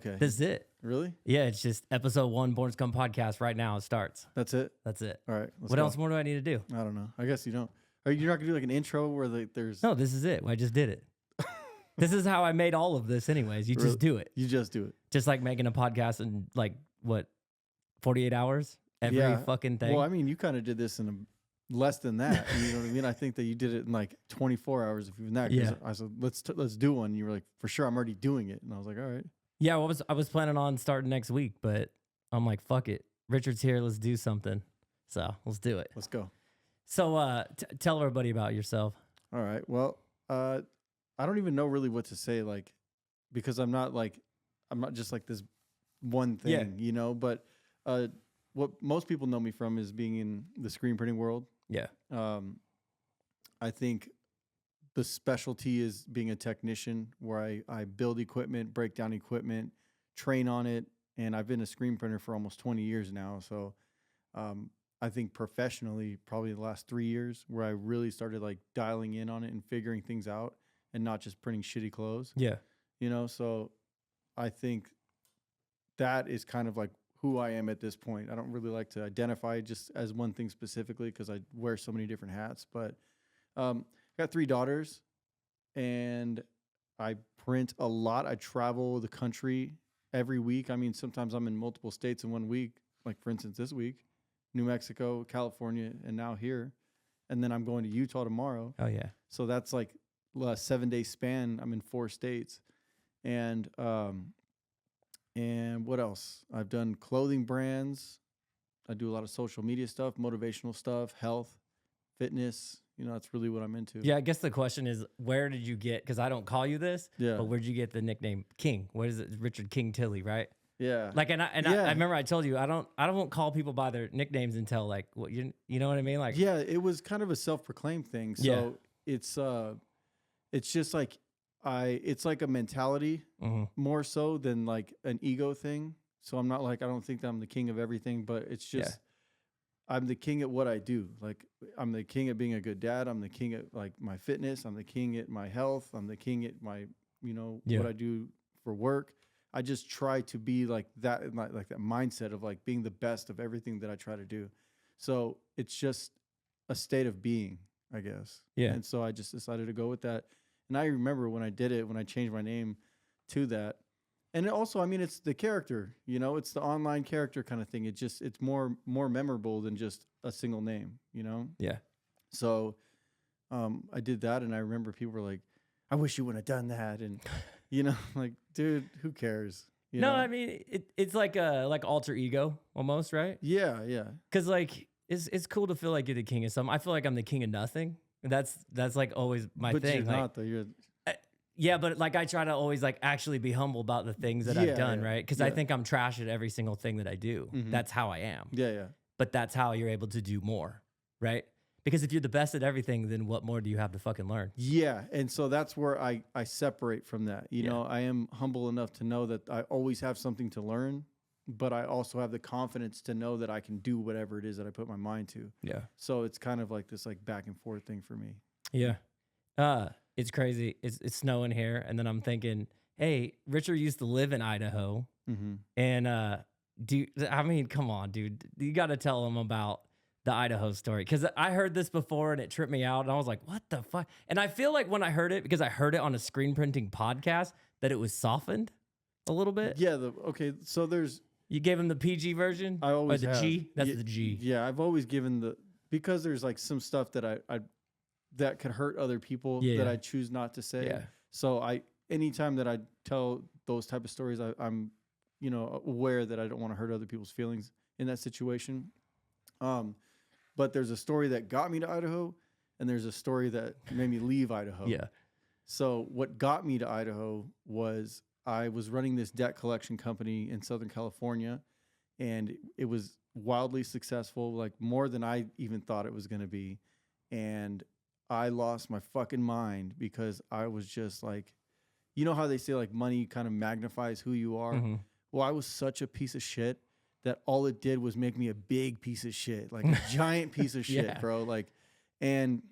Okay. This is it. Really? Yeah, it's just episode 1, Born Scum Podcast. Right now, it starts. That's it? That's it. All right. What else more do I need to do? I don't know. I guess you don't. Are you not going to do like an intro where there's... No, this is it. I just did it. This is how I made all of this anyways. You Really? just do it. You just do it. Just like making a podcast in like, what, 48 hours? Every fucking thing? Well, I mean, you kind of did this in less than that. You know what I mean? I think that you did it in like 24 hours, if even that. Yeah. I said, let's do one. And you were like, for sure, I'm already doing it. And I was like, all right. Yeah, I was planning on starting next week, but I'm like, fuck it. Richard's here. Let's do something. So let's do it. Let's go. So tell everybody about yourself. All right. Well, I don't even know really what to say, like, because I'm not just like this one thing, you know, but what most people know me from is being in the screen printing world. Yeah. I think the specialty is being a technician where I build equipment, break down equipment, train on it. And I've been a screen printer for almost 20 years now. So I think professionally, probably the last 3 years where I really started like dialing in on it and figuring things out and not just printing shitty clothes. Yeah. You know, so I think that is kind of like who I am at this point. I don't really like to identify just as one thing specifically because I wear so many different hats. But I got 3 daughters and I print a lot. I travel the country every week. I mean, sometimes I'm in multiple states in 1 week. Like, for instance, this week, New Mexico, California, and now here. And then I'm going to Utah tomorrow. Oh, yeah. So that's like a 7-day span. I'm in 4 states. And what else? I've done clothing brands. I do a lot of social media stuff, motivational stuff, health, fitness. You know, that's really what I'm into. Yeah, I guess the question is, where did you get, because I don't call you this, but where'd you get the nickname King? What is it? Richard King Tilley, right? Yeah. Like, I remember I told you, I don't call people by their nicknames until like, what you know what I mean? Like, yeah, it was kind of a self-proclaimed thing. So it's just like, it's like a mentality more so than like an ego thing. So I'm not like, I don't think that I'm the king of everything, but it's just, I'm the king at what I do. Like, I'm the king at being a good dad. I'm the king at like my fitness. I'm the king at my health. I'm the king at my, what I do for work. I just try to be like that, like that mindset of like being the best of everything that I try to do. So it's just a state of being, I guess. Yeah. And so I just decided to go with that. And I remember when I did it, when I changed my name to that. And it also, I mean, it's the character, it's the online character kind of thing. It's more memorable than just a single name, Yeah. So I did that, and I remember people were like, I wish you wouldn't have done that. And, like, dude, who cares? No, I mean, it's like a alter ego almost, right? Yeah, yeah. Because like, it's cool to feel like you're the king of something. I feel like I'm the king of nothing. That's like always my thing. But you're like, not, though. You're... Yeah, but like I try to always like actually be humble about the things that I've done, right? Because I think I'm trash at every single thing that I do. That's how I am. Yeah, yeah. But that's how you're able to do more, right? Because if you're the best at everything, then what more do you have to fucking learn? Yeah, and so that's where I separate from that. You know, I am humble enough to know that I always have something to learn, but I also have the confidence to know that I can do whatever it is that I put my mind to. Yeah. So it's kind of like this like back and forth thing for me. Yeah. It's crazy. It's snowing here, and then I'm thinking, hey, Richard used to live in Idaho, and I mean, come on, dude, you got to tell him about the Idaho story, because I heard this before and it tripped me out, and I was like, what the fuck? And I feel like when I heard it, because I heard it on a screen printing podcast, that it was softened a little bit. Yeah. So there's. You gave him the PG version. I always or the have. G. That's the G. Yeah, I've always given because there's like some stuff that I that could hurt other people that I choose not to say. Yeah. So anytime that I tell those type of stories, I'm aware that I don't want to hurt other people's feelings in that situation. But there's a story that got me to Idaho, and there's a story that made me leave Idaho. Yeah. So what got me to Idaho was I was running this debt collection company in Southern California, and it was wildly successful, like more than I even thought it was going to be. And I lost my fucking mind because I was just like, you know how they say like money kind of magnifies who you are? Well, I was such a piece of shit that all it did was make me a big piece of shit, like a giant piece of shit, bro. Like, and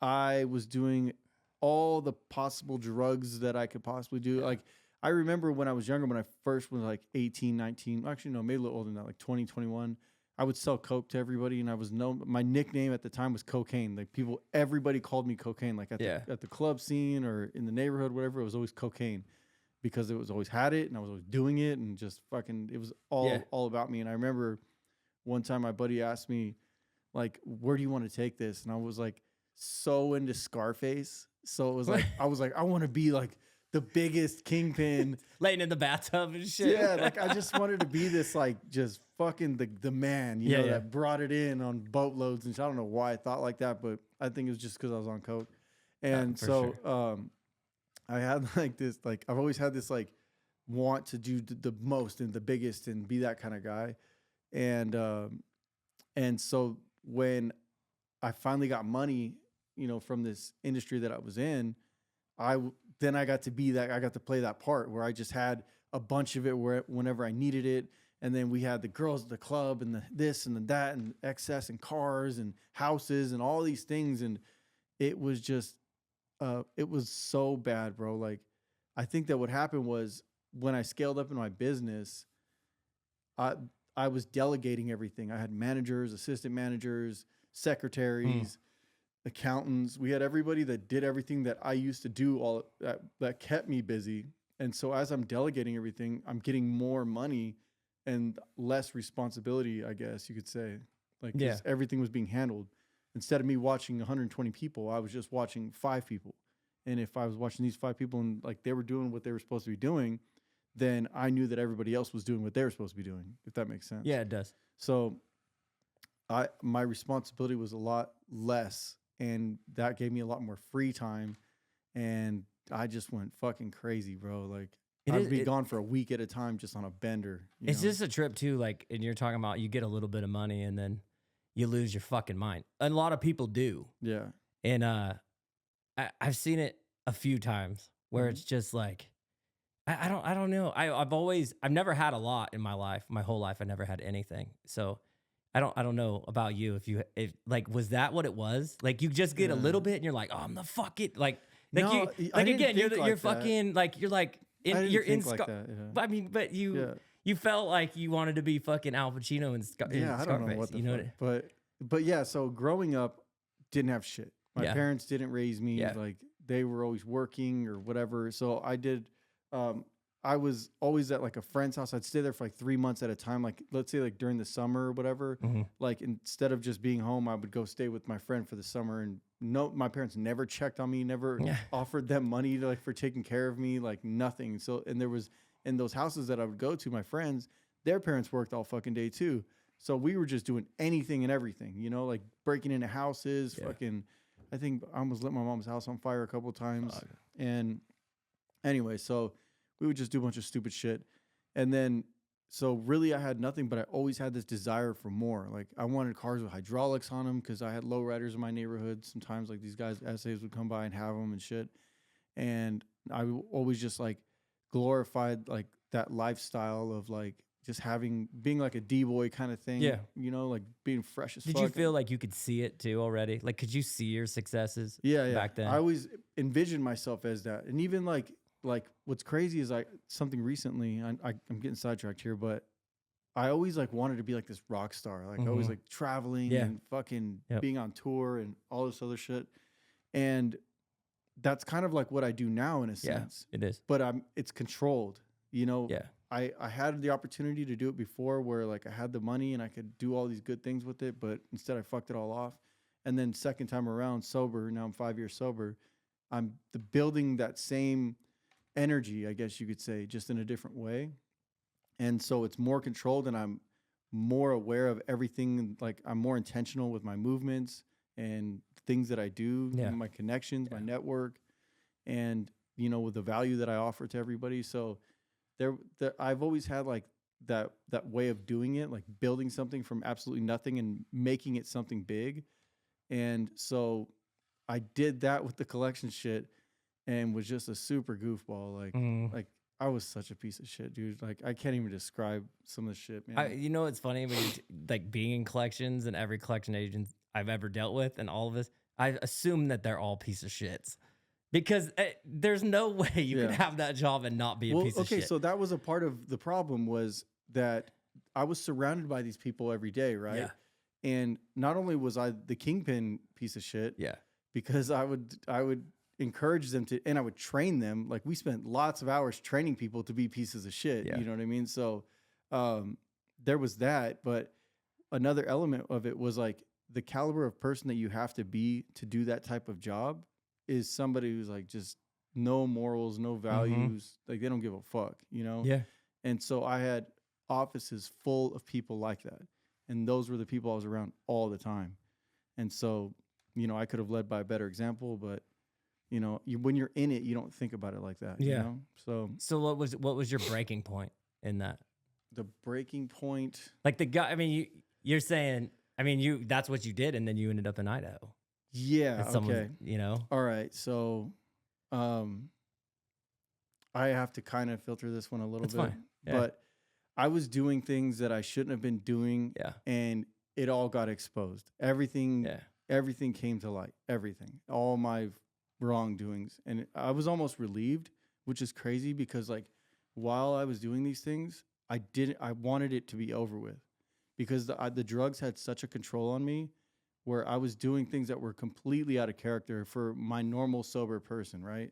I was doing all the possible drugs that I could possibly do. Like, I remember when I was younger, when I first was like 18, 19, actually, no, maybe a little older than that, like 20, 21, I would sell coke to everybody. And I was my nickname at the time was Cocaine. Like everybody called me Cocaine, like at the club scene or in the neighborhood, whatever. It was always Cocaine because it was always had it and I was always doing it and just fucking, it was all about me. And I remember one time my buddy asked me, like, where do you want to take this? And I was like, so into Scarface. So it was like, I was like, I want to be like the biggest kingpin. Laying in the bathtub and shit. Yeah, like I just wanted to be this, like, just fucking the man, you know, that brought it in on boatloads. And I don't know why I thought like that, but I think it was just because I was on coke. And I had like this, like, I've always had this, like, want to do the most and the biggest and be that kind of guy. And so when I finally got money, you know, from this industry that I was in, then I got to be that, I got to play that part where I just had a bunch of it whenever I needed it. And then we had the girls at the club and the this and the that and excess and cars and houses and all these things. And it was just, it was so bad, bro. Like, I think that what happened was when I scaled up in my business, I was delegating everything. I had managers, assistant managers, secretaries, accountants. We had everybody that did everything that I used to do, that kept me busy. And so as I'm delegating everything, I'm getting more money and less responsibility, I guess you could say. Like, everything was being handled. Instead of me watching 120 people, I was just watching 5 people. And if I was watching these 5 people and like they were doing what they were supposed to be doing, then I knew that everybody else was doing what they were supposed to be doing, if that makes sense. Yeah, it does. So my responsibility was a lot less, and that gave me a lot more free time. And I just went fucking crazy, bro. Like, I'd be gone for a week at a time just on a bender. It's just a trip too. Like, and you're talking about you get a little bit of money and then you lose your fucking mind. And a lot of people do. Yeah. And I've seen it a few times where it's just like, I don't know. I've never had a lot in my life. My whole life, I never had anything. So I don't know about you. If like, was that what it was? Like, you just get a little bit and you're like, oh, I'm the fuck it. Like no, you, like again, you're fucking that. like, you're like, you're in like that, yeah. I mean, but you felt like you wanted to be fucking Al Pacino in Scarface. I don't know what the fuck. But yeah, so growing up, didn't have shit. My parents didn't raise me. Yeah. Like, they were always working or whatever. So I did. I was always at like a friend's house. I'd stay there for like 3 months at a time. Like, let's say like during the summer or whatever, like instead of just being home, I would go stay with my friend for the summer. And no, my parents never checked on me, never offered them money to, like, for taking care of me, like nothing. So, and there was in those houses that I would go to, my friends, their parents worked all fucking day too. So we were just doing anything and everything, you know, like breaking into houses, fucking, I think I almost lit my mom's house on fire a couple of times. And anyway, so we would just do a bunch of stupid shit. And then, so really I had nothing, but I always had this desire for more. Like, I wanted cars with hydraulics on them because I had lowriders in my neighborhood. Sometimes like these guys, essays would come by and have them and shit. And I always just like glorified like that lifestyle of like just being like a D-boy kind of thing. Yeah. You know, like being fresh as fuck. Did you feel like you could see it too already? Like, could you see your successes back then? I always envisioned myself as that. And even like what's crazy is something recently, I'm getting sidetracked here, but I always like wanted to be like this rock star. Like, I always like traveling and fucking being on tour and all this other shit. And that's kind of like what I do now in a sense. Yeah, it is. But it's controlled, you know? Yeah. I had the opportunity to do it before where like I had the money and I could do all these good things with it, but instead I fucked it all off. And then second time around sober, now I'm 5 years sober, I'm building that same energy, I guess you could say, just in a different way. And so it's more controlled and I'm more aware of everything. Like, I'm more intentional with my movements and things that I do, my connections, my network, and, you know, with the value that I offer to everybody. So I've always had like that way of doing it, like building something from absolutely nothing and making it something big. And so I did that with the collection shit and was just a super goofball. Like I was such a piece of shit, dude. Like, I can't even describe some of the shit, man. You know, it's funny when like being in collections and every collection agent I've ever dealt with and all of this, I assume that they're all piece of shits Because there's no way you can have that job and not be a piece of shit. Okay, so that was a part of the problem, was that I was surrounded by these people every day, right? Yeah. And not only was I the kingpin piece of shit, because I would encourage them to, and I would train them. Like, we spent lots of hours training people to be pieces of shit. You know what I mean? So there was that, but another element of it was like the caliber of person that you have to be to do that type of job is somebody who's like just no morals, no values. Like, they don't give a fuck, you know? Yeah. And so I had offices full of people like that. And those were the people I was around all the time. And so, you know, I could have led by a better example, but you know, when you're in it, you don't think about it like that. Yeah. You know? So what was your breaking point in that? The breaking point, like the guy. I mean, you're saying. I mean, that's what you did, and then you ended up in Idaho. Yeah. Okay. You know. All right. So, I have to kind of filter this one a little bit, but I was doing things that I shouldn't have been doing. Yeah. And it all got exposed. Everything came to light. Everything. All my wrongdoings. And I was almost relieved, which is crazy, because like while I was doing these things, I wanted it to be over with, because the drugs had such a control on me, where I was doing things that were completely out of character for my normal sober person, right?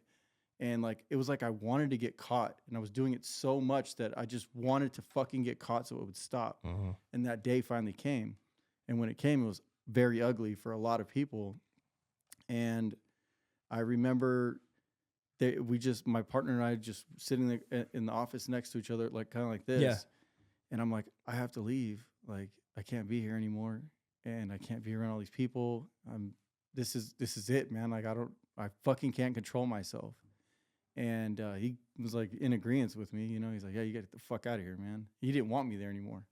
And like, it was like I wanted to get caught, and I was doing it so much that I just wanted to fucking get caught so it would stop. And that day finally came. And when it came, it was very ugly for a lot of people. And I remember that my partner and I just sitting there in the office next to each other, like kind of like this. Yeah. And I'm like, I have to leave. Like, I can't be here anymore. And I can't be around all these people. This is it, man. Like, I fucking can't control myself. And he was like in agreement with me, you know. He's like, yeah, you got to get the fuck out of here, man. He didn't want me there anymore.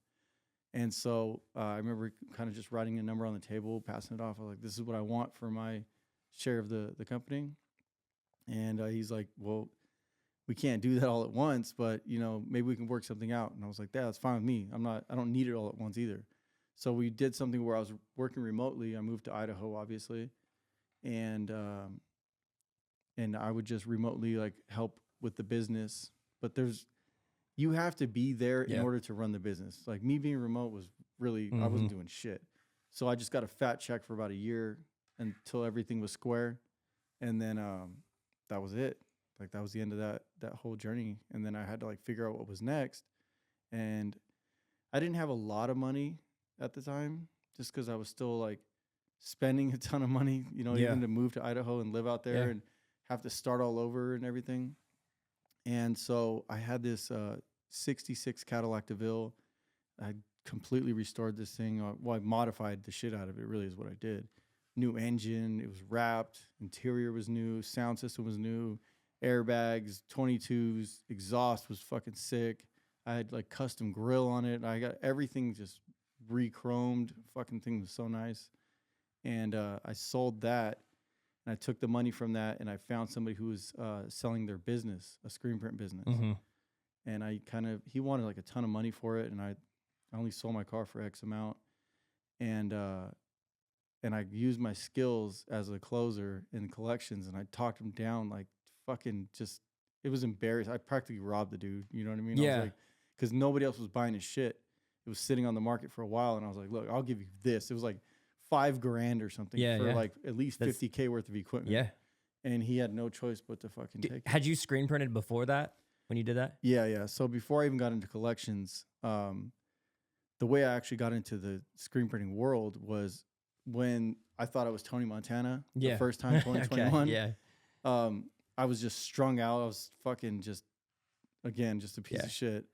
And so I remember kind of just writing a number on the table, passing it off. I was like, this is what I want for my share of the company. And he's like, well, we can't do that all at once, but you know, maybe we can work something out. And I was like, that's fine with me. I don't need it all at once either. So we did something where I was working remotely. I moved to Idaho, obviously. And I would just remotely like help with the business, but you have to be there in order to run the business. Like, me being remote was really, I wasn't doing shit. So I just got a fat check for about a year until everything was square. And then, that was it. Like, that was the end of that whole journey. And then I had to like figure out what was next. And I didn't have a lot of money at the time, just cause I was still like spending a ton of money, you know, even to move to Idaho and live out there and have to start all over and everything. And so I had this 66 Cadillac DeVille. I completely restored this thing. I modified the shit out of it, really is what I did. New engine, it was wrapped, interior was new, sound system was new, airbags, 22s, exhaust was fucking sick. I had like custom grill on it. I got everything just re-chromed. Fucking thing was so nice. And I sold that. And I took the money from that, and I found somebody who was selling their business, a screen print business. And he wanted like a ton of money for it, and I only sold my car for X amount. And I used my skills as a closer in collections, and I talked him down like fucking just, it was embarrassing. I practically robbed the dude, you know what I mean? Yeah. I was like, because nobody else was buying his shit. It was sitting on the market for a while, and I was like, look, I'll give you this. It was like $5,000 or something for like at least $50K worth of equipment. Yeah. And he had no choice but to fucking take it. Had you screen printed before that when you did that? Yeah. So before I even got into collections, the way I actually got into the screen printing world was when I thought I was Tony Montana the first time, 2021. I was just strung out. I was fucking just a piece of shit.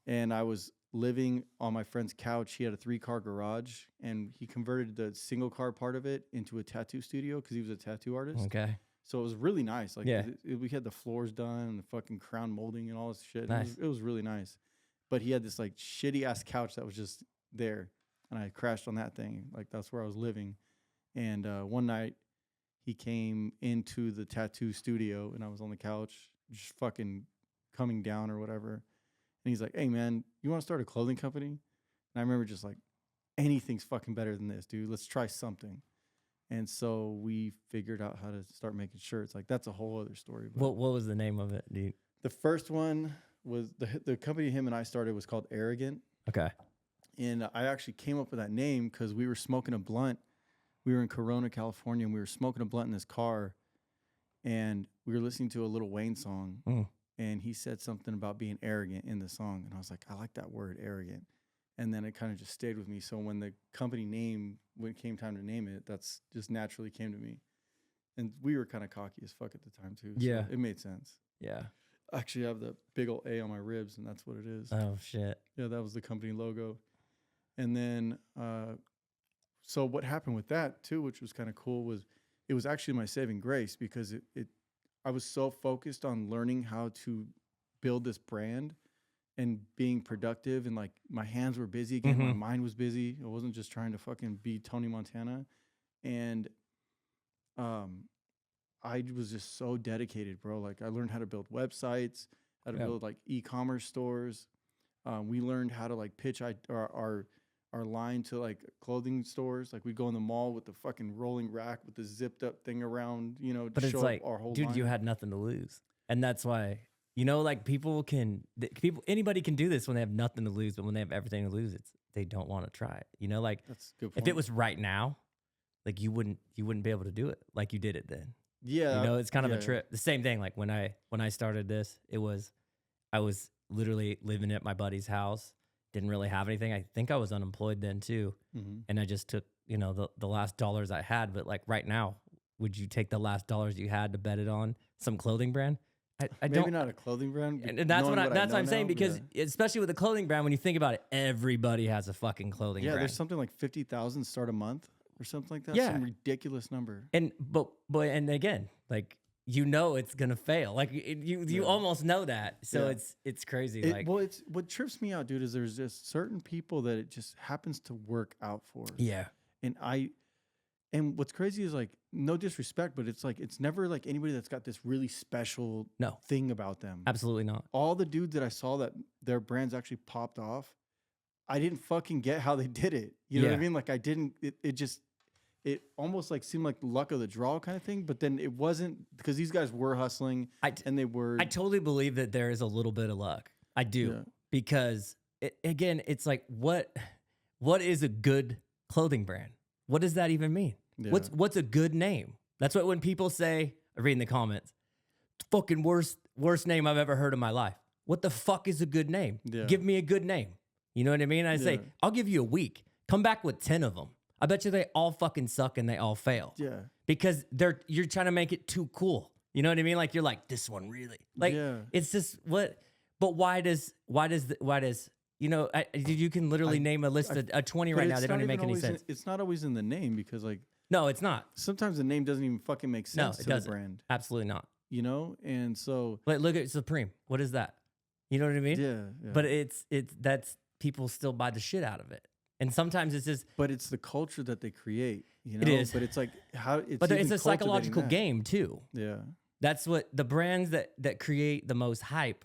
And I was living on my friend's couch. He had a 3-car garage, and he converted the single car part of it into a tattoo studio because he was a tattoo artist. Okay. So it was really nice. Like, we had the floors done and the fucking crown molding and all this shit. Nice. It was really nice. But he had this like shitty ass couch that was just there, and I crashed on that thing. Like, that's where I was living. And one night he came into the tattoo studio, and I was on the couch just fucking coming down or whatever. And he's like, hey, man, you want to start a clothing company? And I remember just like, anything's fucking better than this, dude. Let's try something. And so we figured out how to start making shirts. Like that's a whole other story. But What was the name of it, dude? the first one was the company him and I started was called Arrogant. Okay. And I actually came up with that name because we were smoking a blunt. We were in Corona, California, and we were smoking a blunt in this car. And we were listening to a Lil Wayne song. And he said something about being arrogant in the song. And I was like, I like that word, arrogant. And then it kind of just stayed with me. So when the company name, when it came time to name it, that's just naturally came to me. And we were kind of cocky as fuck at the time too. So it made sense. Yeah. Actually, I have the big old A on my ribs, and that's what it is. Oh, shit. Yeah, that was the company logo. And then, so what happened with that too, which was kind of cool, was it was actually my saving grace because I was so focused on learning how to build this brand and being productive, and like my hands were busy again, my mind was busy. I wasn't just trying to fucking be Tony Montana, and I was just so dedicated, bro. Like I learned how to build websites, how to build like e-commerce stores. We learned how to like pitch our line to like clothing stores. Like we'd go in the mall with the fucking rolling rack with the zipped up thing around, you know, but to it's show like, our whole dude, line. you had nothing to lose. And that's why, you know, like anybody can do this when they have nothing to lose, but when they have everything to lose, they don't want to try it. You know, like that's a good point. If it was right now, like you wouldn't be able to do it like you did it then. Yeah. You know, it's kind of a trip. The same thing. Like when I started this, I was literally living at my buddy's house. Didn't really have anything. I think I was unemployed then too. And I just took, you know, the last dollars I had. But like right now, would you take the last dollars you had to bet it on some clothing brand? I Maybe don't. not a clothing brand. And that's what I'm saying, because especially with the clothing brand, when you think about it, everybody has a fucking clothing brand. Yeah, there's something like 50,000 start a month or something like that. Yeah. Some ridiculous number. And but and again, like you know it's gonna fail. Like you almost know that. So it's crazy. It's what trips me out, dude, is there's just certain people that it just happens to work out for. Yeah. And what's crazy is like, no disrespect, but it's like it's never like anybody that's got this really special thing about them. Absolutely not. All the dudes that I saw that their brands actually popped off, I didn't fucking get how they did it. You know what I mean? Like I didn't. It almost like seemed like luck of the draw kind of thing, but then it wasn't, because these guys were hustling and they were. I totally believe that there is a little bit of luck. I do, because again, it's like what is a good clothing brand? What does that even mean? Yeah. What's a good name? That's what when people say, I read in the comments, fucking worst name I've ever heard in my life. What the fuck is a good name? Yeah. Give me a good name. You know what I mean? I say, I'll give you a week. Come back with 10 of them. I bet you they all fucking suck and they all fail. Yeah. Because you're trying to make it too cool. You know what I mean? Like you're like, this one really. Like it's just what, but why does you know, you can literally name a list of 20 right now. They don't even make any sense. It's not always in the name, because like. No, it's not. Sometimes the name doesn't even fucking make sense to the brand. Absolutely not. You know? And so. Like look at Supreme. What is that? You know what I mean? Yeah. But that's people still buy the shit out of it. And sometimes it's just. But it's the culture that they create. You know? It is. But it's like how it's. But it's a psychological game too. Yeah. That's what the brands that create the most hype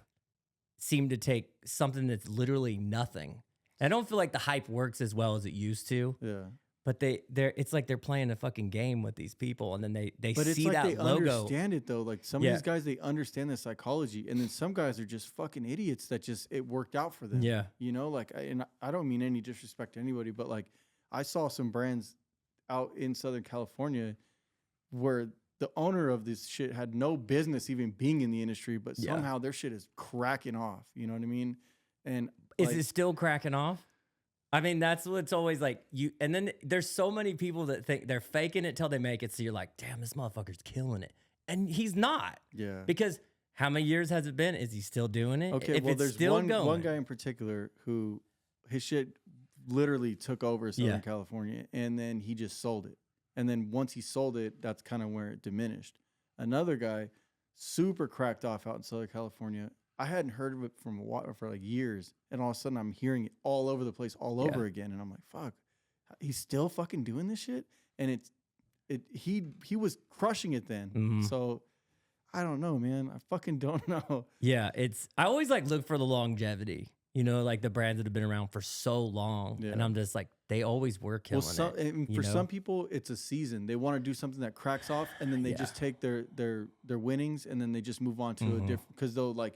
seem to take something that's literally nothing. And I don't feel like the hype works as well as it used to. Yeah. But it's like they're playing a fucking game with these people, and then they but see it's like that they logo. Understand it though. Like some of these guys, they understand the psychology, and then some guys are just fucking idiots that just it worked out for them. Yeah, you know, like I don't mean any disrespect to anybody, but like I saw some brands out in Southern California where the owner of this shit had no business even being in the industry, but somehow their shit is cracking off. You know what I mean? And is it still cracking off? I mean, that's what's always like and then there's so many people that think they're faking it till they make it. So you're like, damn, this motherfucker's killing it. And he's not. Yeah. Because how many years has it been? Is he still doing it? Okay, well, there's one guy in particular who his shit literally took over Southern California, and then he just sold it. And then once he sold it, that's kind of where it diminished. Another guy, super cracked off out in Southern California. I hadn't heard of it for like years, and all of a sudden I'm hearing it all over the place, all over again, and I'm like, "Fuck, he's still fucking doing this shit." And he was crushing it then. Mm-hmm. So I don't know, man. I fucking don't know. Yeah, I always like look for the longevity. You know, like the brands that have been around for so long. Yeah. And I'm just like, they always were killing it. And for some people, it's a season. They want to do something that cracks off, and then they just take their winnings, and then they just move on to a different. Because they'll like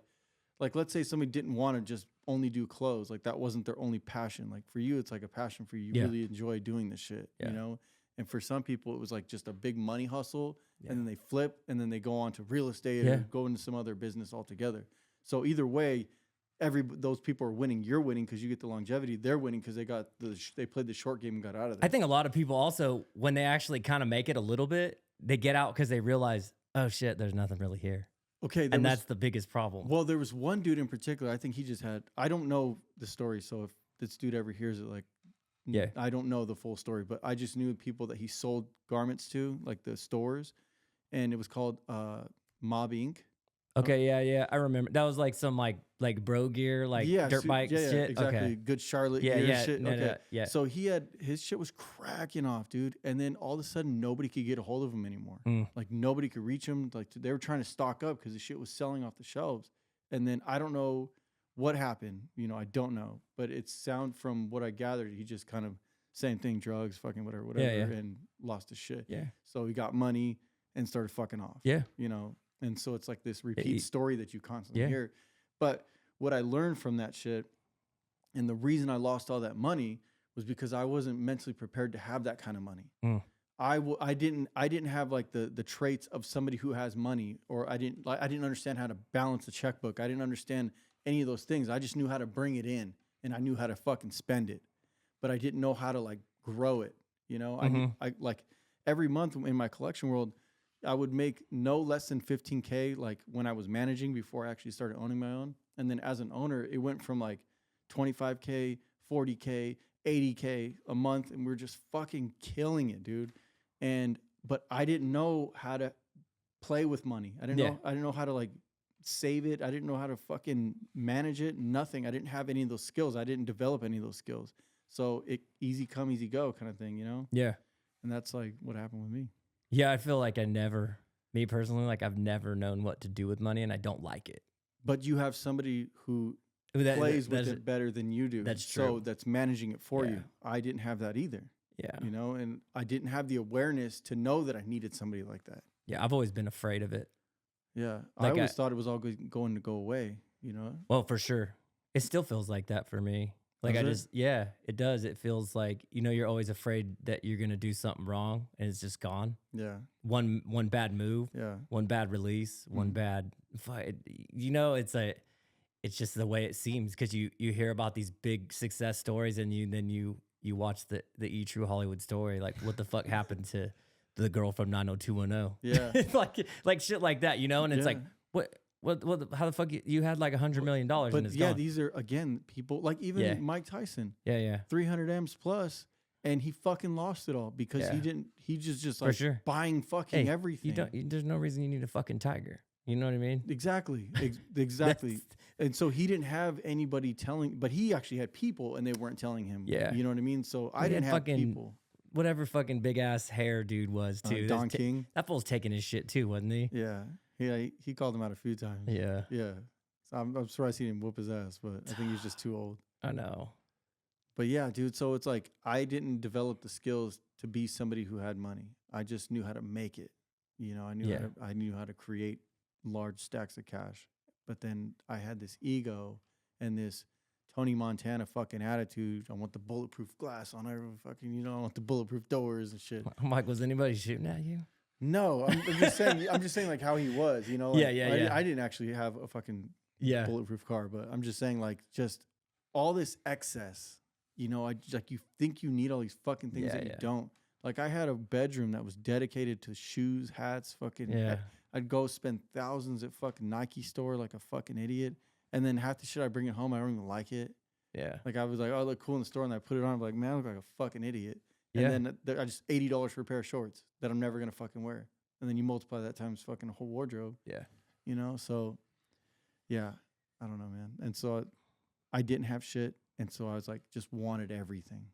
let's say somebody didn't want to just only do clothes. Like that wasn't their only passion. Like for you, it's like a passion for you. You really enjoy doing this shit. You know. And for some people, it was like just a big money hustle, and then they flip, and then they go on to real estate or go into some other business altogether. So either way, those people are winning. You're winning because you get the longevity. They're winning because they played the short game and got out of there. I think a lot of people also, when they actually kind of make it a little bit, they get out because they realize, oh shit, there's nothing really here. Okay, that's the biggest problem. Well, there was one dude in particular. I think he just had. I don't know the story, so if this dude ever hears it, like, I don't know the full story, but I just knew people that he sold garments to, like the stores, and it was called Mob Inc. Okay, yeah, I remember. That was like some like bro gear, like dirt bike shit. Exactly. Okay. Good Charlotte gear shit. No, So his shit was cracking off, dude. And then all of a sudden, nobody could get a hold of him anymore. Like nobody could reach him. Like they were trying to stock up because the shit was selling off the shelves. And then I don't know what happened. You know, I don't know. But it sound from what I gathered, he just kind of same thing, drugs, fucking whatever, and lost his shit. Yeah. So he got money and started fucking off. Yeah. You know. And so it's like this repeat story that you constantly hear. But what I learned from that shit, and the reason I lost all that money was because I wasn't mentally prepared to have that kind of money. I didn't have like the traits of somebody who has money, or I didn't understand how to balance a checkbook. I didn't understand any of those things. I just knew how to bring it in, and I knew how to fucking spend it, but I didn't know how to like grow it. You know, I like every month in my collection world, I would make no less than 15K, like when I was managing before I actually started owning my own. And then as an owner, it went from like 25K, 40K, 80K a month. And we were just fucking killing it, dude. But I didn't know how to play with money. I didn't know how to like save it. I didn't know how to fucking manage it. Nothing. I didn't have any of those skills. I didn't develop any of those skills. So easy come, easy go kind of thing, you know? Yeah. And that's like what happened with me. Yeah, I feel like me personally, like I've never known what to do with money, and I don't like it. But you have somebody who plays with it better than you do. That's true. So that's managing it for you. I didn't have that either. Yeah. You know, and I didn't have the awareness to know that I needed somebody like that. Yeah, I've always been afraid of it. Yeah. Like I always thought it was all going to go away, you know? Well, for sure. It still feels like that for me. Like it does. It feels like, you know, you're always afraid that you're going to do something wrong and it's just gone. Yeah. One bad move. Yeah. One bad release. One bad fight. You know, it's just the way it seems, because you hear about these big success stories, and you watch the E True Hollywood story. Like, what the fuck happened to the girl from 90210? Yeah. like shit like that, you know? And it's like, what, how the fuck you had like $100 million and it's gone. These are, again, people like even Mike Tyson. Yeah. 300 M's plus, and he fucking lost it all because he just like buying fucking everything. There's no reason you need a fucking tiger. You know what I mean? Exactly. Exactly. And so he didn't have anybody telling, but he actually had people and they weren't telling him. Yeah. You know what I mean? So I didn't have people. Whatever fucking big ass hair dude was too. Don King. That fool's taking his shit too, wasn't he? Yeah. Yeah, he called him out a few times. Yeah. Yeah. So I'm surprised he didn't whoop his ass, but I think he's just too old. I know. But yeah, dude, so it's like I didn't develop the skills to be somebody who had money. I just knew how to make it. You know, I knew how to create large stacks of cash. But then I had this ego and this Tony Montana fucking attitude. I want the bulletproof glass on every fucking, you know, I want the bulletproof doors and shit. I'm like, was anybody shooting at you? No, I'm just saying. I'm just saying like how he was, you know. Like, I didn't actually have a fucking bulletproof car, but I'm just saying like just all this excess, you know. You think you need all these fucking things that you don't. Like I had a bedroom that was dedicated to shoes, hats, fucking. Yeah. I'd go spend thousands at fucking Nike store like a fucking idiot, and then half the shit I bring it home, I don't even like it. Yeah. Like I was like, oh, I look cool in the store, and I put it on. I'm like, man, I look like a fucking idiot. And then I just $80 for a pair of shorts that I'm never gonna fucking wear. And then you multiply that times fucking a whole wardrobe. Yeah. You know, so yeah, I don't know, man. And so I didn't have shit, and so I was like, just wanted everything,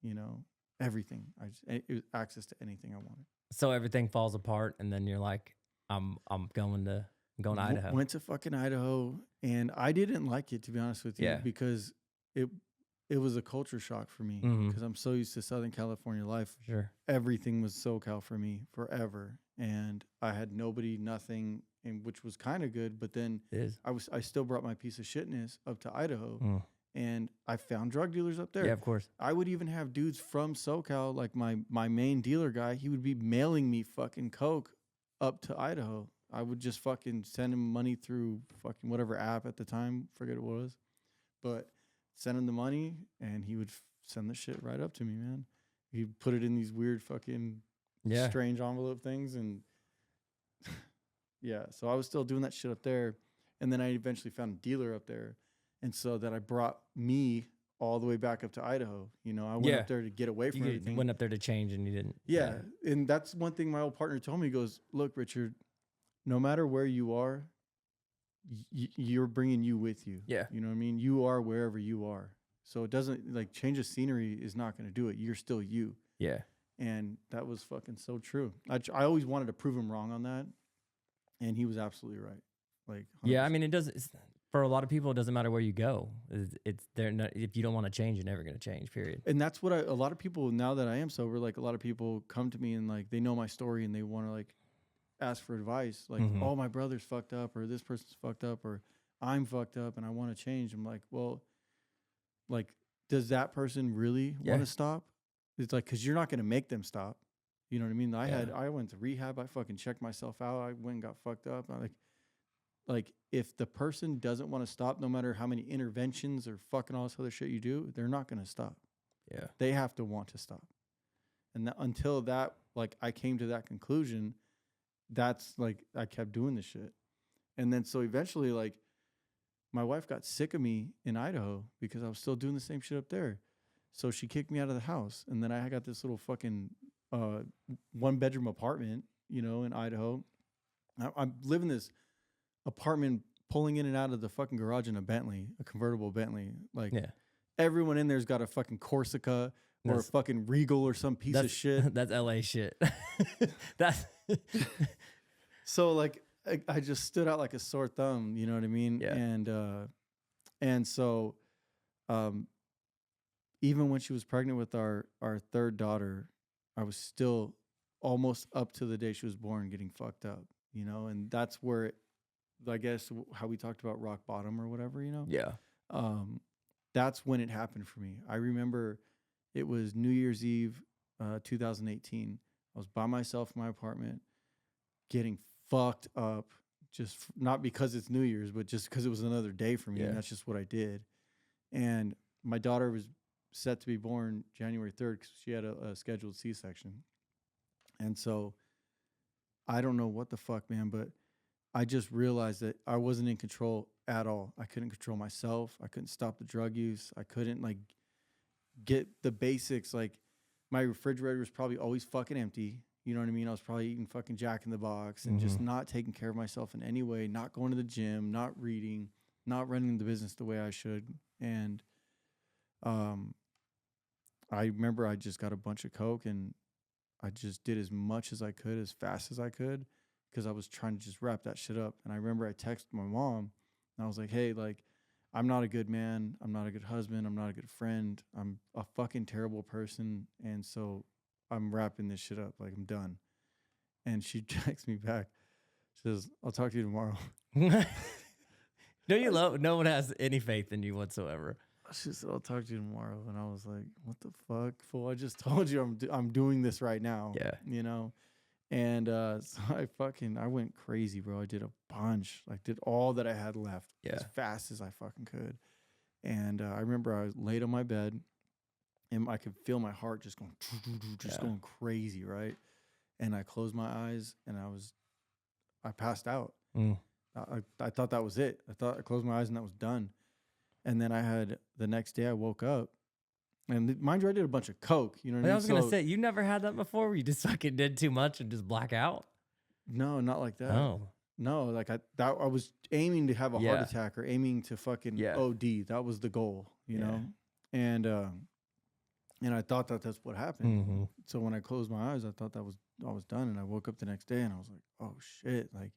you know, everything. It was access to anything I wanted. So everything falls apart, and then you're like, I'm going to Going to Idaho. Went to fucking Idaho, and I didn't like it, to be honest with you, because it was a culture shock for me, because I'm so used to Southern California life. Sure. Everything was SoCal for me forever, and I had nobody, nothing, and which was kind of good. But then I still brought my piece of shitness up to Idaho, and I found drug dealers up there. Yeah, of course. I would even have dudes from SoCal, like my main dealer guy. He would be mailing me fucking coke up to Idaho. I would just fucking send him money through fucking whatever app at the time, forget what it was, but send him the money, and he would send the shit right up to me, man. He'd put it in these weird fucking strange envelope things, and yeah. So I was still doing that shit up there, and then I eventually found a dealer up there, and so that I brought me all the way back up to Idaho. You know, I went up there to get away from everything. You went up there to change, and you didn't. Yeah, and that's one thing my old partner told me. He goes, "Look, Richard, no matter where you are, you're bringing you with you. Yeah. You know what I mean? You are wherever you are. So it doesn't, like, change of scenery is not going to do it. You're still you." Yeah. And that was fucking so true. I always wanted to prove him wrong on that. And he was absolutely right. Like, 100%. Yeah. I mean, for a lot of people, it doesn't matter where you go. If you don't want to change, you're never going to change, period. And that's what a lot of people, now that I am sober, like, a lot of people come to me and, like, they know my story and they want to, like, ask for advice, like, oh, my brother's fucked up, or this person's fucked up, or I'm fucked up and I want to change. I'm like, well, like, does that person really want to stop? It's like, because you're not going to make them stop. You know what I mean? I went to rehab. I fucking checked myself out. I went and got fucked up. I like if the person doesn't want to stop, no matter how many interventions or fucking all this other shit you do, they're not going to stop. Yeah. They have to want to stop. And until that, like, I came to that conclusion, that's like, I kept doing this shit. And then so eventually, like, my wife got sick of me in Idaho because I was still doing the same shit up there. So she kicked me out of the house. And then I got this little fucking 1-bedroom apartment, you know, in Idaho. I'm living this apartment, pulling in and out of the fucking garage in a Bentley, a convertible Bentley. Like, everyone in there's got a fucking Corsica or a fucking Regal or some piece of shit. That's LA shit. So, like, I just stood out like a sore thumb, you know what I mean? Yeah. And so, even when she was pregnant with our third daughter, I was still almost up to the day she was born getting fucked up, you know? And that's where I guess how we talked about rock bottom or whatever, you know? Yeah. That's when it happened for me. I remember it was New Year's Eve, 2018. I was by myself in my apartment getting fucked up, just not because it's New Year's, but just because it was another day for me. And that's just what I did. And my daughter was set to be born January 3rd because she had a scheduled C-section. And so I don't know what the fuck, man, but I just realized that I wasn't in control at all. I couldn't control myself. I couldn't stop the drug use. I couldn't, like, get the basics. Like, my refrigerator was probably always fucking empty. You know what I mean? I was probably eating fucking Jack in the Box and just not taking care of myself in any way, not going to the gym, not reading, not running the business the way I should. And I remember I just got a bunch of coke and I just did as much as I could, as fast as I could, because I was trying to just wrap that shit up. And I remember I texted my mom and I was like, hey, like, I'm not a good man. I'm not a good husband. I'm not a good friend. I'm a fucking terrible person. And so I'm wrapping this shit up. Like, I'm done. And she texts me back. She says, I'll talk to you tomorrow. No one has any faith in you whatsoever. She said, I'll talk to you tomorrow. And I was like, what the fuck, fool? I just told you I'm doing this right now. Yeah. You know? And so I went crazy, bro. I did a bunch. Like, did all that I had left as fast as I fucking could. And I remember I was laid on my bed and I could feel my heart just going, going crazy, right? And I closed my eyes and I passed out. I thought that was it. I closed my eyes and that was done. And then the next day I woke up and mind you, I did a bunch of coke. You know what I mean? I was going to say, you never had that before where you just fucking did too much and just black out? No, not like that. Oh. No, like I was aiming to have a heart attack or aiming to fucking OD. That was the goal, you know? And I thought that's what happened. So when I closed my eyes, I thought I was done. And I woke up the next day and I was like, oh shit, like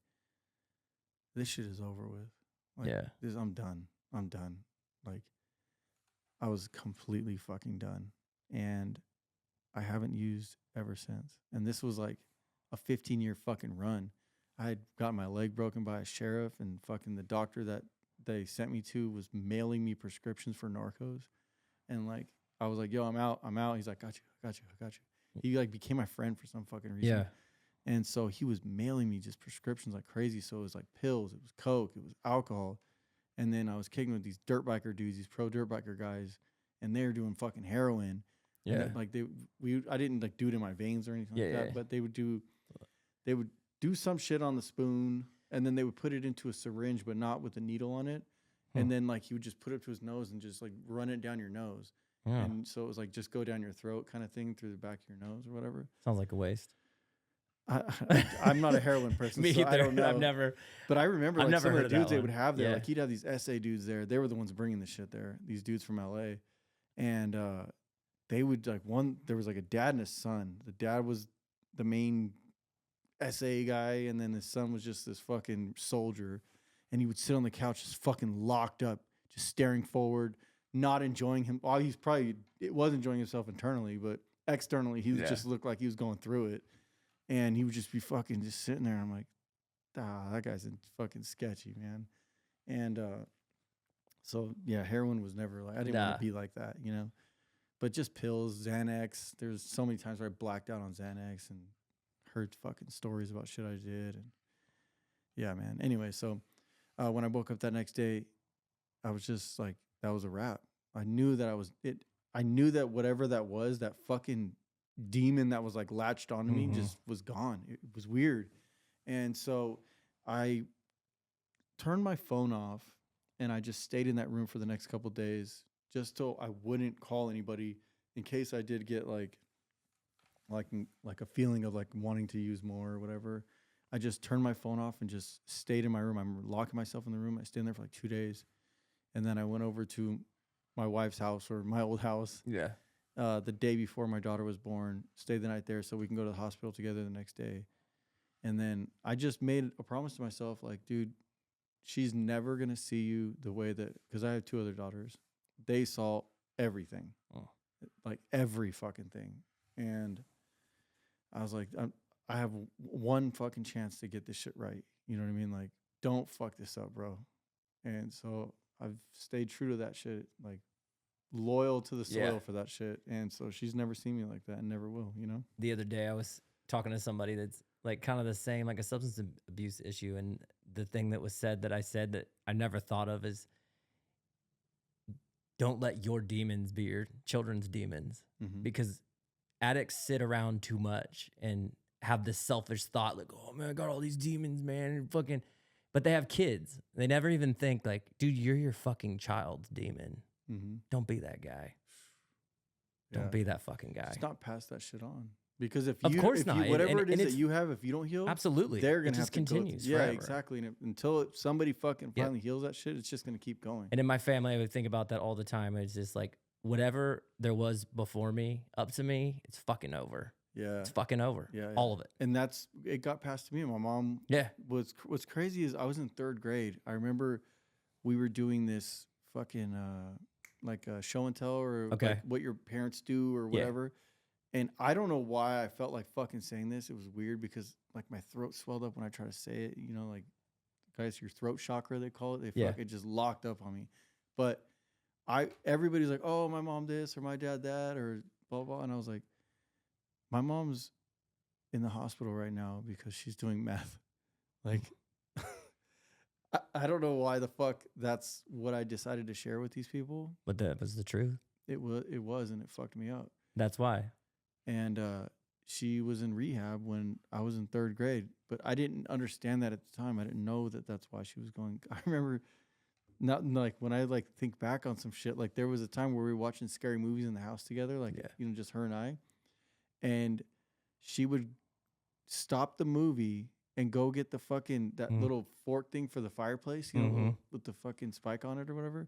this shit is over with. Like, I'm done. I'm done. Like, I was completely fucking done. And I haven't used ever since. And this was like a 15-year fucking run. I had gotten my leg broken by a sheriff, and fucking the doctor that they sent me to was mailing me prescriptions for Narcos. And like, I was like, yo, I'm out. He's like, got you. He like became my friend for some fucking reason. Yeah. And so he was mailing me just prescriptions like crazy. So it was like pills, it was coke, it was alcohol. And then I was kicking with these dirt biker dudes, these pro dirt biker guys, and they were doing fucking heroin. Yeah. Then, like I didn't like do it in my veins or anything like that, but they would do some shit on the spoon, and then they would put it into a syringe, but not with a needle on it. And then like he would just put it to his nose and just like run it down your nose. And so it was like just go down your throat kind of thing through the back of your nose or whatever. Sounds like a waste. I'm not a heroin person. Me so either. I don't know. I've never. But I remember like some of the dudes they would have there. Yeah. Like he'd have these SA dudes there. They were the ones bringing the shit there. These dudes from LA, and they would like there was like a dad and a son. The dad was the main SA guy, and then the son was just this fucking soldier. And he would sit on the couch just fucking locked up, just staring forward, not enjoying him. Well, it was enjoying himself internally, but externally he just looked like he was going through it. And he would just be fucking just sitting there. I'm like, that guy's fucking sketchy, man. And so yeah, heroin was never like, I didn't want to be like that, you know. But just pills, Xanax. There's so many times where I blacked out on Xanax and heard fucking stories about shit I did. And yeah, man. Anyway, so when I woke up that next day, I was just like, that was a wrap. I knew that I knew that whatever that was, that fucking demon that was like latched onto me just was gone. It was weird. And so I turned my phone off and I just stayed in that room for the next couple of days just so I wouldn't call anybody in case I did get like a feeling of like wanting to use more or whatever. I just turned my phone off and just stayed in my room. I'm locking myself in the room. I stayed in there for like 2 days. And then I went over to my wife's house, or my old house. Yeah. The day before my daughter was born, stayed the night there so we can go to the hospital together the next day. And then I just made a promise to myself, like, dude, she's never going to see you the way that, because I have 2 other daughters. They saw everything, like every fucking thing. And I was like, I have one fucking chance to get this shit right. You know what I mean? Like, don't fuck this up, bro. And so I've stayed true to that shit, like loyal to the soil for that shit. And so she's never seen me like that and never will, you know? The other day I was talking to somebody that's like kind of the same, like a substance abuse issue. And the thing that was said that I said that I never thought of is, don't let your demons be your children's demons, because addicts sit around too much and have this selfish thought like, oh man, I got all these demons, man, fucking. But they have kids. They never even think like, dude, you're your fucking child's demon. Don't be that guy. Don't be that fucking guy. Just not pass that shit on. Because if whatever it is that you have, if you don't heal, absolutely, they're gonna have to continues. Yeah, exactly. And until somebody fucking finally heals that shit, it's just gonna keep going. And in my family, I would think about that all the time. It's just like whatever there was before me, up to me, it's fucking over. Yeah, it's fucking over. Yeah, all of it. And it got passed to me. My mom. Yeah. What's crazy is I was in 3rd grade. I remember we were doing this fucking like a show and tell, or like what your parents do or whatever. And I don't know why I felt like fucking saying this. It was weird because like my throat swelled up when I tried to say it. You know, like guys, your throat chakra, they call it. They fucking just locked up on me. But everybody's like, oh, my mom this or my dad that or blah, blah. And I was like, my mom's in the hospital right now because she's doing meth. Like, I don't know why the fuck that's what I decided to share with these people. But that was the truth. It was, and it fucked me up. That's why. And she was in rehab when I was in 3rd grade, but I didn't understand that at the time. I didn't know that that's why she was going. I remember not like when I like think back on some shit, like there was a time where we were watching scary movies in the house together, like, you know, just her and I, and she would stop the movie and go get the fucking, that little fork thing for the fireplace, you know, with the fucking spike on it or whatever.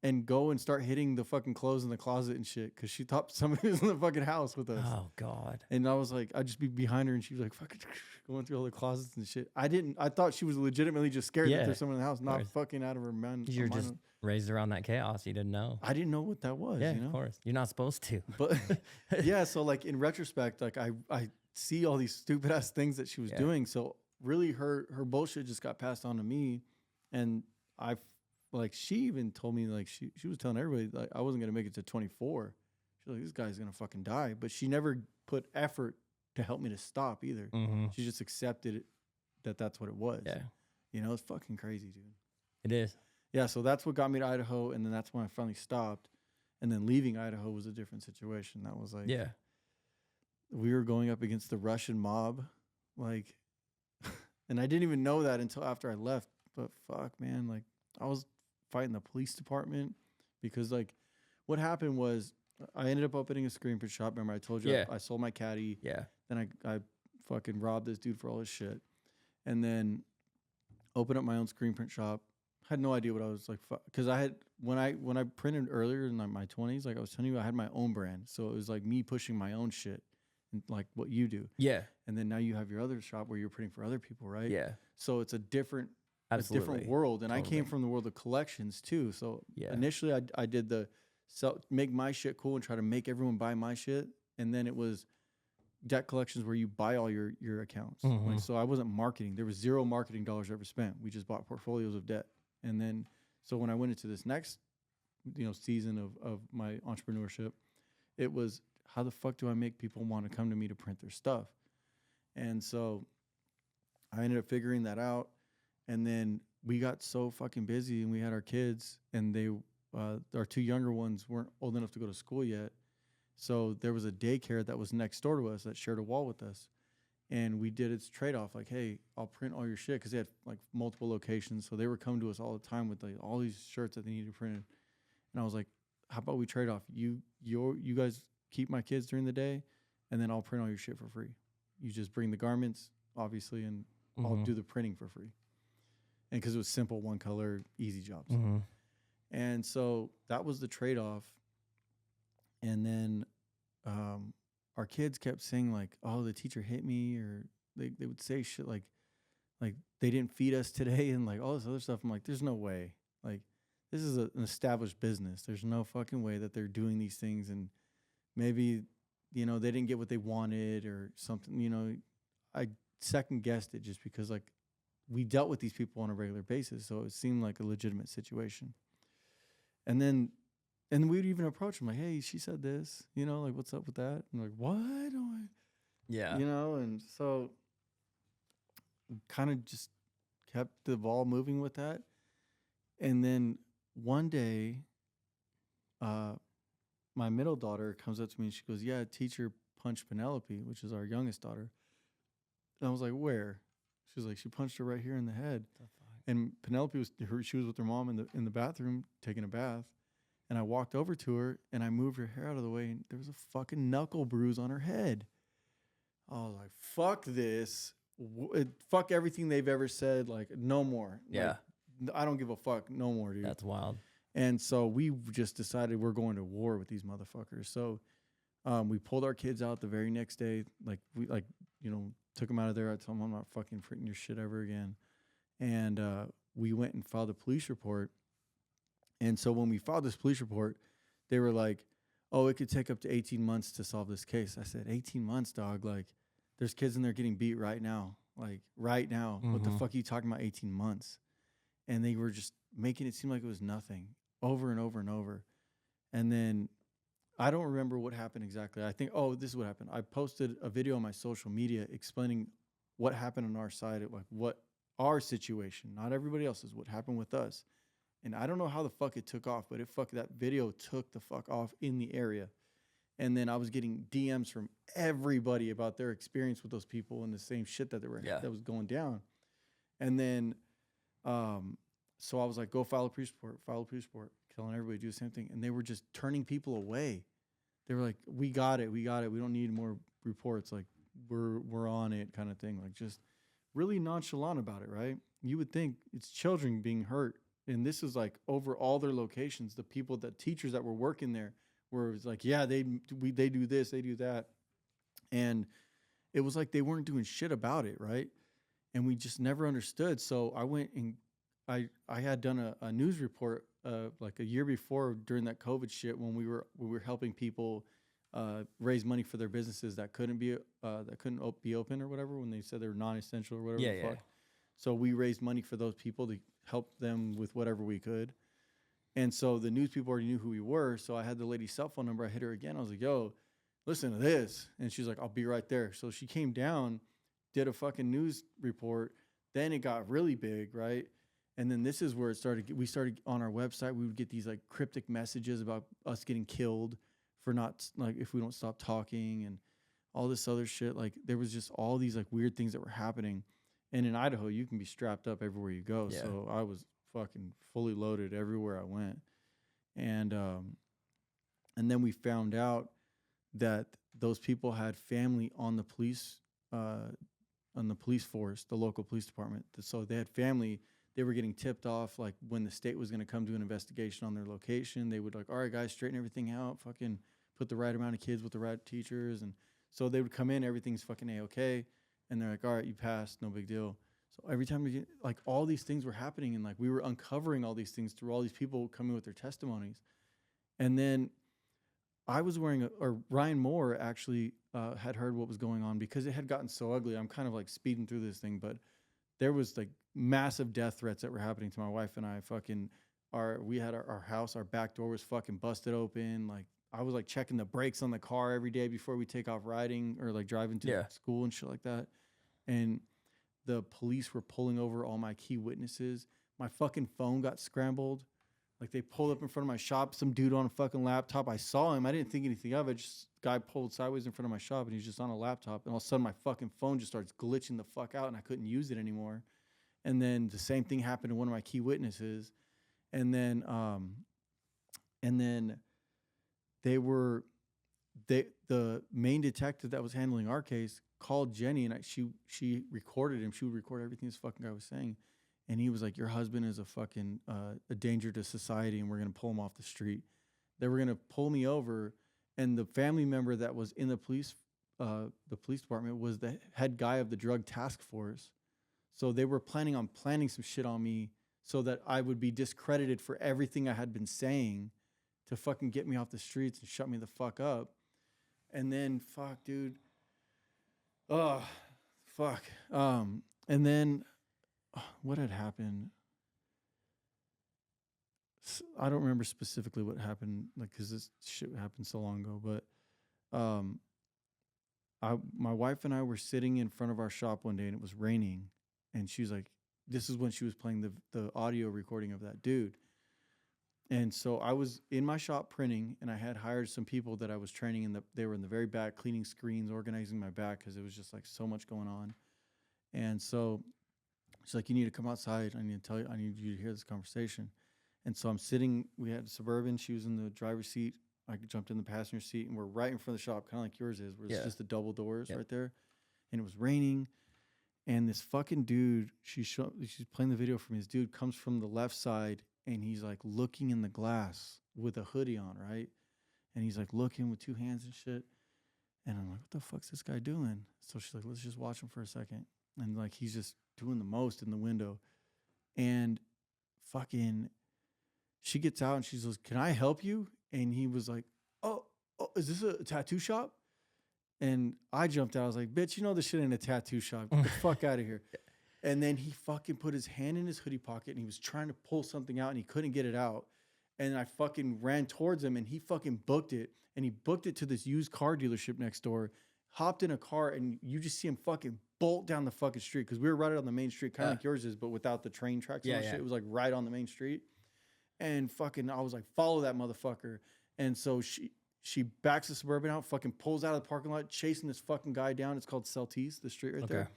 and go and start hitting the fucking clothes in the closet and shit because she thought somebody was in the fucking house with us. Oh God. And I was like, I'd just be behind her and she was like fucking going through all the closets and shit. I thought she was legitimately just scared that there's someone in the house, not fucking out of her mind. You're just raised around that chaos. You didn't know. I didn't know what that was. Yeah, you know? of course. You're not supposed to. But yeah, so like in retrospect, like I see all these stupid ass things that she was doing. So really her bullshit just got passed on to me. And she even told me like she was telling everybody like I wasn't gonna make it to 24. She's like, this guy's gonna fucking die. But she never put effort to help me to stop either. Mm-hmm. She just accepted it that's what it was. Yeah. You know, it's fucking crazy, dude. It is. Yeah, so that's what got me to Idaho, and then that's when I finally stopped. And then leaving Idaho was a different situation. That was like we were going up against the Russian mob, like and I didn't even know that until after I left. But fuck, man, like I was fighting the police department because like what happened was I ended up opening a screen print shop. Remember I told you I sold my caddy. Yeah. Then I fucking robbed this dude for all his shit. And then opened up my own screen print shop. Had no idea what I was like because I had when I printed earlier in like my 20s, like I was telling you, I had my own brand. So it was like me pushing my own shit, like what you do. Yeah. And then now you have your other shop where you're printing for other people, right? Yeah. So it's a different Absolutely. world. And I came from the world of collections too. So initially I did the make my shit cool and try to make everyone buy my shit. And then it was debt collections where you buy all your accounts. Mm-hmm. Like, so I wasn't marketing. There was zero marketing dollars ever spent. We just bought portfolios of debt. And then, so when I went into this next, season of my entrepreneurship, it was how the fuck do I make people want to come to me to print their stuff? And so I ended up figuring that out. And then we got so fucking busy and we had our kids and our two younger ones weren't old enough to go to school yet. So there was a daycare that was next door to us that shared a wall with us. And we did its trade-off, like, hey, I'll print all your shit, because they had like multiple locations. So they were coming to us all the time with like all these shirts that they needed printed. And I was like, how about we trade off? You guys keep my kids during the day, and then I'll print all your shit for free. You just bring the garments, obviously, and I'll do the printing for free. And because it was simple, one color, easy jobs. Mm-hmm. And so that was the trade-off. And then our kids kept saying like, oh, the teacher hit me, or they would say shit like they didn't feed us today and like all this other stuff. I'm like, there's no way. Like, this is an established business. There's no fucking way that they're doing these things. And maybe, they didn't get what they wanted or something. I second guessed it just because like we dealt with these people on a regular basis. So it seemed like a legitimate situation. And then we would even approach them like, hey, she said this, like, what's up with that? And like, what? Yeah. And so kind of just kept the ball moving with that. And then one day, my middle daughter comes up to me and she goes, yeah, teacher punched Penelope, which is our youngest daughter. And I was like, where? She was like, she punched her right here in the head. And Penelope she was with her mom in the bathroom taking a bath. And I walked over to her and I moved her hair out of the way and there was a fucking knuckle bruise on her head. I was like, fuck this. Fuck everything they've ever said. Like, no more. Yeah. Like, I don't give a fuck. No more, dude. That's wild. And so we just decided we're going to war with these motherfuckers. So we pulled our kids out the very next day. Like, we took them out of there. I told them, I'm not fucking printing your shit ever again. And we went and filed a police report. And so when we filed this police report, they were like, oh, it could take up to 18 months to solve this case. I said, 18 months, dog? Like, there's kids in there getting beat right now. Like, right now. Mm-hmm. What the fuck are you talking about 18 months? And they were just making it seem like it was nothing over and over and over. And then I don't remember what happened exactly. I think, this is what happened. I posted a video on my social media explaining what happened on our side, like what our situation, not everybody else's, what happened with us. And I don't know how the fuck it took off, but that video took the fuck off in the area. And then I was getting DMs from everybody about their experience with those people and the same shit that that was going down. And then, so I was like, go file a police report, telling everybody to do the same thing. And they were just turning people away. They were like, we got it. We don't need more reports. Like, we're on it, kind of thing. Like, just really nonchalant about it, right? You would think it's children being hurt and this is like over all their locations. The people, the teachers that were working there were like, yeah, they do this, they do that. And it was like they weren't doing shit about it, right? And we just never understood. So I went and I had done a news report like a year before during that COVID shit when we were helping people raise money for their businesses that couldn't be open or whatever, when they said they were non-essential or whatever the fuck. So we raised money for those people to help them with whatever we could. And so the news people already knew who we were. So I had the lady's cell phone number. I hit her again. I was like, yo, listen to this. And she's like, I'll be right there. So she came down, did a fucking news report. Then it got really big, right? And then this is where it started. We started on our website. We would get these like cryptic messages about us getting killed for not, like, if we don't stop talking and all this other shit. Like, there was just all these like weird things that were happening. And in Idaho, you can be strapped up everywhere you go. Yeah. So I was fucking fully loaded everywhere I went. And then we found out that those people had family on the police force, the local police department. So they had family. They were getting tipped off, like, when the state was going to come do an investigation on their location. They would like, all right, guys, straighten everything out. Fucking put the right amount of kids with the right teachers. And so they would come in, everything's fucking A-okay. And they're like, all right, you passed, no big deal. So every time we get, like, all these things were happening, and like we were uncovering all these things through all these people coming with their testimonies. And then I was or Ryan Moore actually had heard what was going on, because it had gotten so ugly. I'm kind of like speeding through this thing, but there was like massive death threats that were happening to my wife and I. We had our house, our back door was fucking busted open. Like, I was like checking the brakes on the car every day before we take off riding or like driving to school and shit like that. And the police were pulling over all my key witnesses. My fucking phone got scrambled. Like, they pulled up in front of my shop, some dude on a fucking laptop. I saw him. I didn't think anything of it. Just guy pulled sideways in front of my shop, and he's just on a laptop. And all of a sudden, my fucking phone just starts glitching the fuck out, and I couldn't use it anymore. And then the same thing happened to one of my key witnesses. And then the main detective that was handling our case called Jenny, and she recorded him. She would record everything this fucking guy was saying. And he was like, your husband is a fucking a danger to society, and we're going to pull him off the street. They were going to pull me over, and the family member that was in the police department was the head guy of the drug task force. So they were planning some shit on me so that I would be discredited for everything I had been saying to fucking get me off the streets and shut me the fuck up. And then, fuck, dude. Oh, fuck. And then what had happened? I don't remember specifically what happened, like, because this shit happened so long ago. But my wife and I were sitting in front of our shop one day, and it was raining. And she was like, this is when she was playing the audio recording of that dude. And so I was in my shop printing, and I had hired some people that I was training, they were in the very back, cleaning screens, organizing my back, because it was just like so much going on. And so she's like, you need to come outside. I need you to hear this conversation. And so I'm sitting, we had a Suburban, she was in the driver's seat. I jumped in the passenger seat, and we're right in front of the shop, kind of like yours is, where it's just the double doors right there. And it was raining. And this fucking dude, she's playing the video from his dude, comes from the left side, and he's like looking in the glass with a hoodie on, right? And he's like looking with two hands and shit. And I'm like, what the fuck's this guy doing? So she's like, let's just watch him for a second. And like, he's just doing the most in the window. And fucking, she gets out and she's like, can I help you? And he was like, oh, is this a tattoo shop? And I jumped out. I was like, bitch, you know this shit ain't a tattoo shop. Get the fuck out of here. And then he fucking put his hand in his hoodie pocket, and he was trying to pull something out, and he couldn't get it out. And I fucking ran towards him, and he fucking booked it. And he booked it to this used car dealership next door, hopped in a car, and you just see him fucking bolt down the fucking street, because we were right on the main street, kind of like yours is, but without the train tracks and shit. It was like right on the main street. And fucking, I was like, follow that motherfucker. And so she backs the Suburban out, fucking pulls out of the parking lot, chasing this fucking guy down. It's called Celtice, the street right there.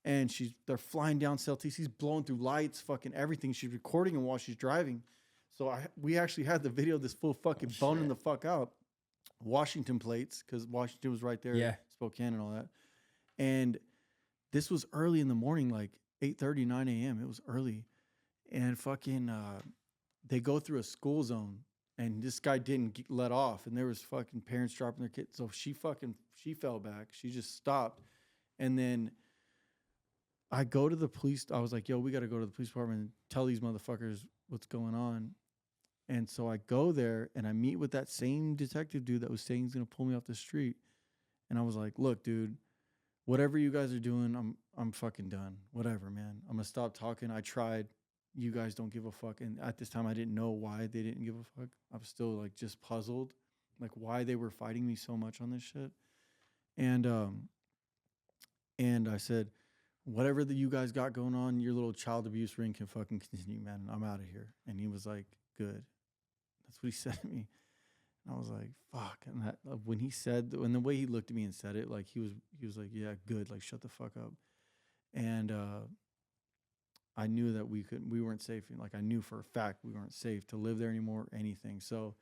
And they're flying down Celtice. He's blowing through lights, fucking everything. She's recording him while she's driving. So we actually had the video of this fool fucking boning the fuck out. Washington plates, because Washington was right there, Spokane and all that. And this was early in the morning, like 8:30, 9 a.m. It was early. And fucking, they go through a school zone, and this guy didn't let off, and there was fucking parents dropping their kids. So she fell back. She just stopped. And then I go to the police. I was like, yo, we got to go to the police department and tell these motherfuckers what's going on. And so I go there and I meet with that same detective dude that was saying he's going to pull me off the street. And I was like, look, dude, whatever you guys are doing, I'm fucking done. Whatever, man. I'm going to stop talking. I tried. You guys don't give a fuck. And at this time, I didn't know why they didn't give a fuck. I was still like just puzzled, like why they were fighting me so much on this shit. And I said, whatever you guys got going on, your little child abuse ring can fucking continue, man. I'm out of here. And he was like, good. That's what he said to me. And I was like, fuck. And that, when the way he looked at me and said it, like he was like, yeah, good. Like, shut the fuck up. And I knew that we weren't safe. And like, I knew for a fact we weren't safe to live there anymore, or anything. So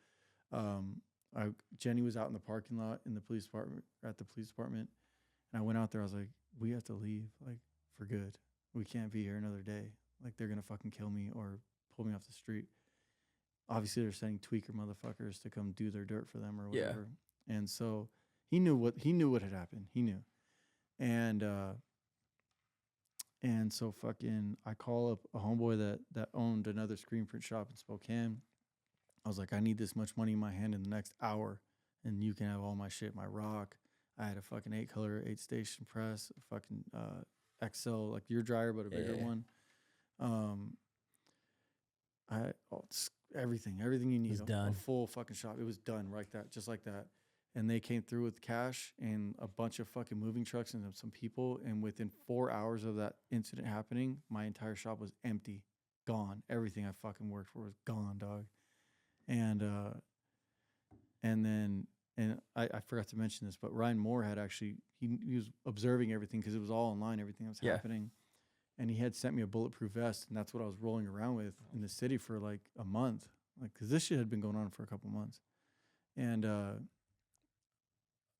Jenny was out in the parking lot at the police department. And I went out there. I was like, we have to leave, like, for good. We can't be here another day. Like, they're going to fucking kill me or pull me off the street. Obviously, they're sending tweaker motherfuckers to come do their dirt for them or whatever. Yeah. And so he knew what had happened. He knew. And so fucking I call up a homeboy that owned another screen print shop in Spokane. I was like, I need this much money in my hand in the next hour, and you can have all my shit, my rock. I had a fucking 8-color, 8-station press, a fucking XL, like your dryer, but a bigger one. Everything you need. A full fucking shop. It was done just like that. And they came through with cash and a bunch of fucking moving trucks and some people. And within 4 hours of that incident happening, my entire shop was empty, gone. Everything I fucking worked for was gone, dog. And I forgot to mention this, but Ryan Moore had actually, he was observing everything because it was all online, everything that was happening. And he had sent me a bulletproof vest, and that's what I was rolling around with in the city for like a month. Like, because this shit had been going on for a couple months. And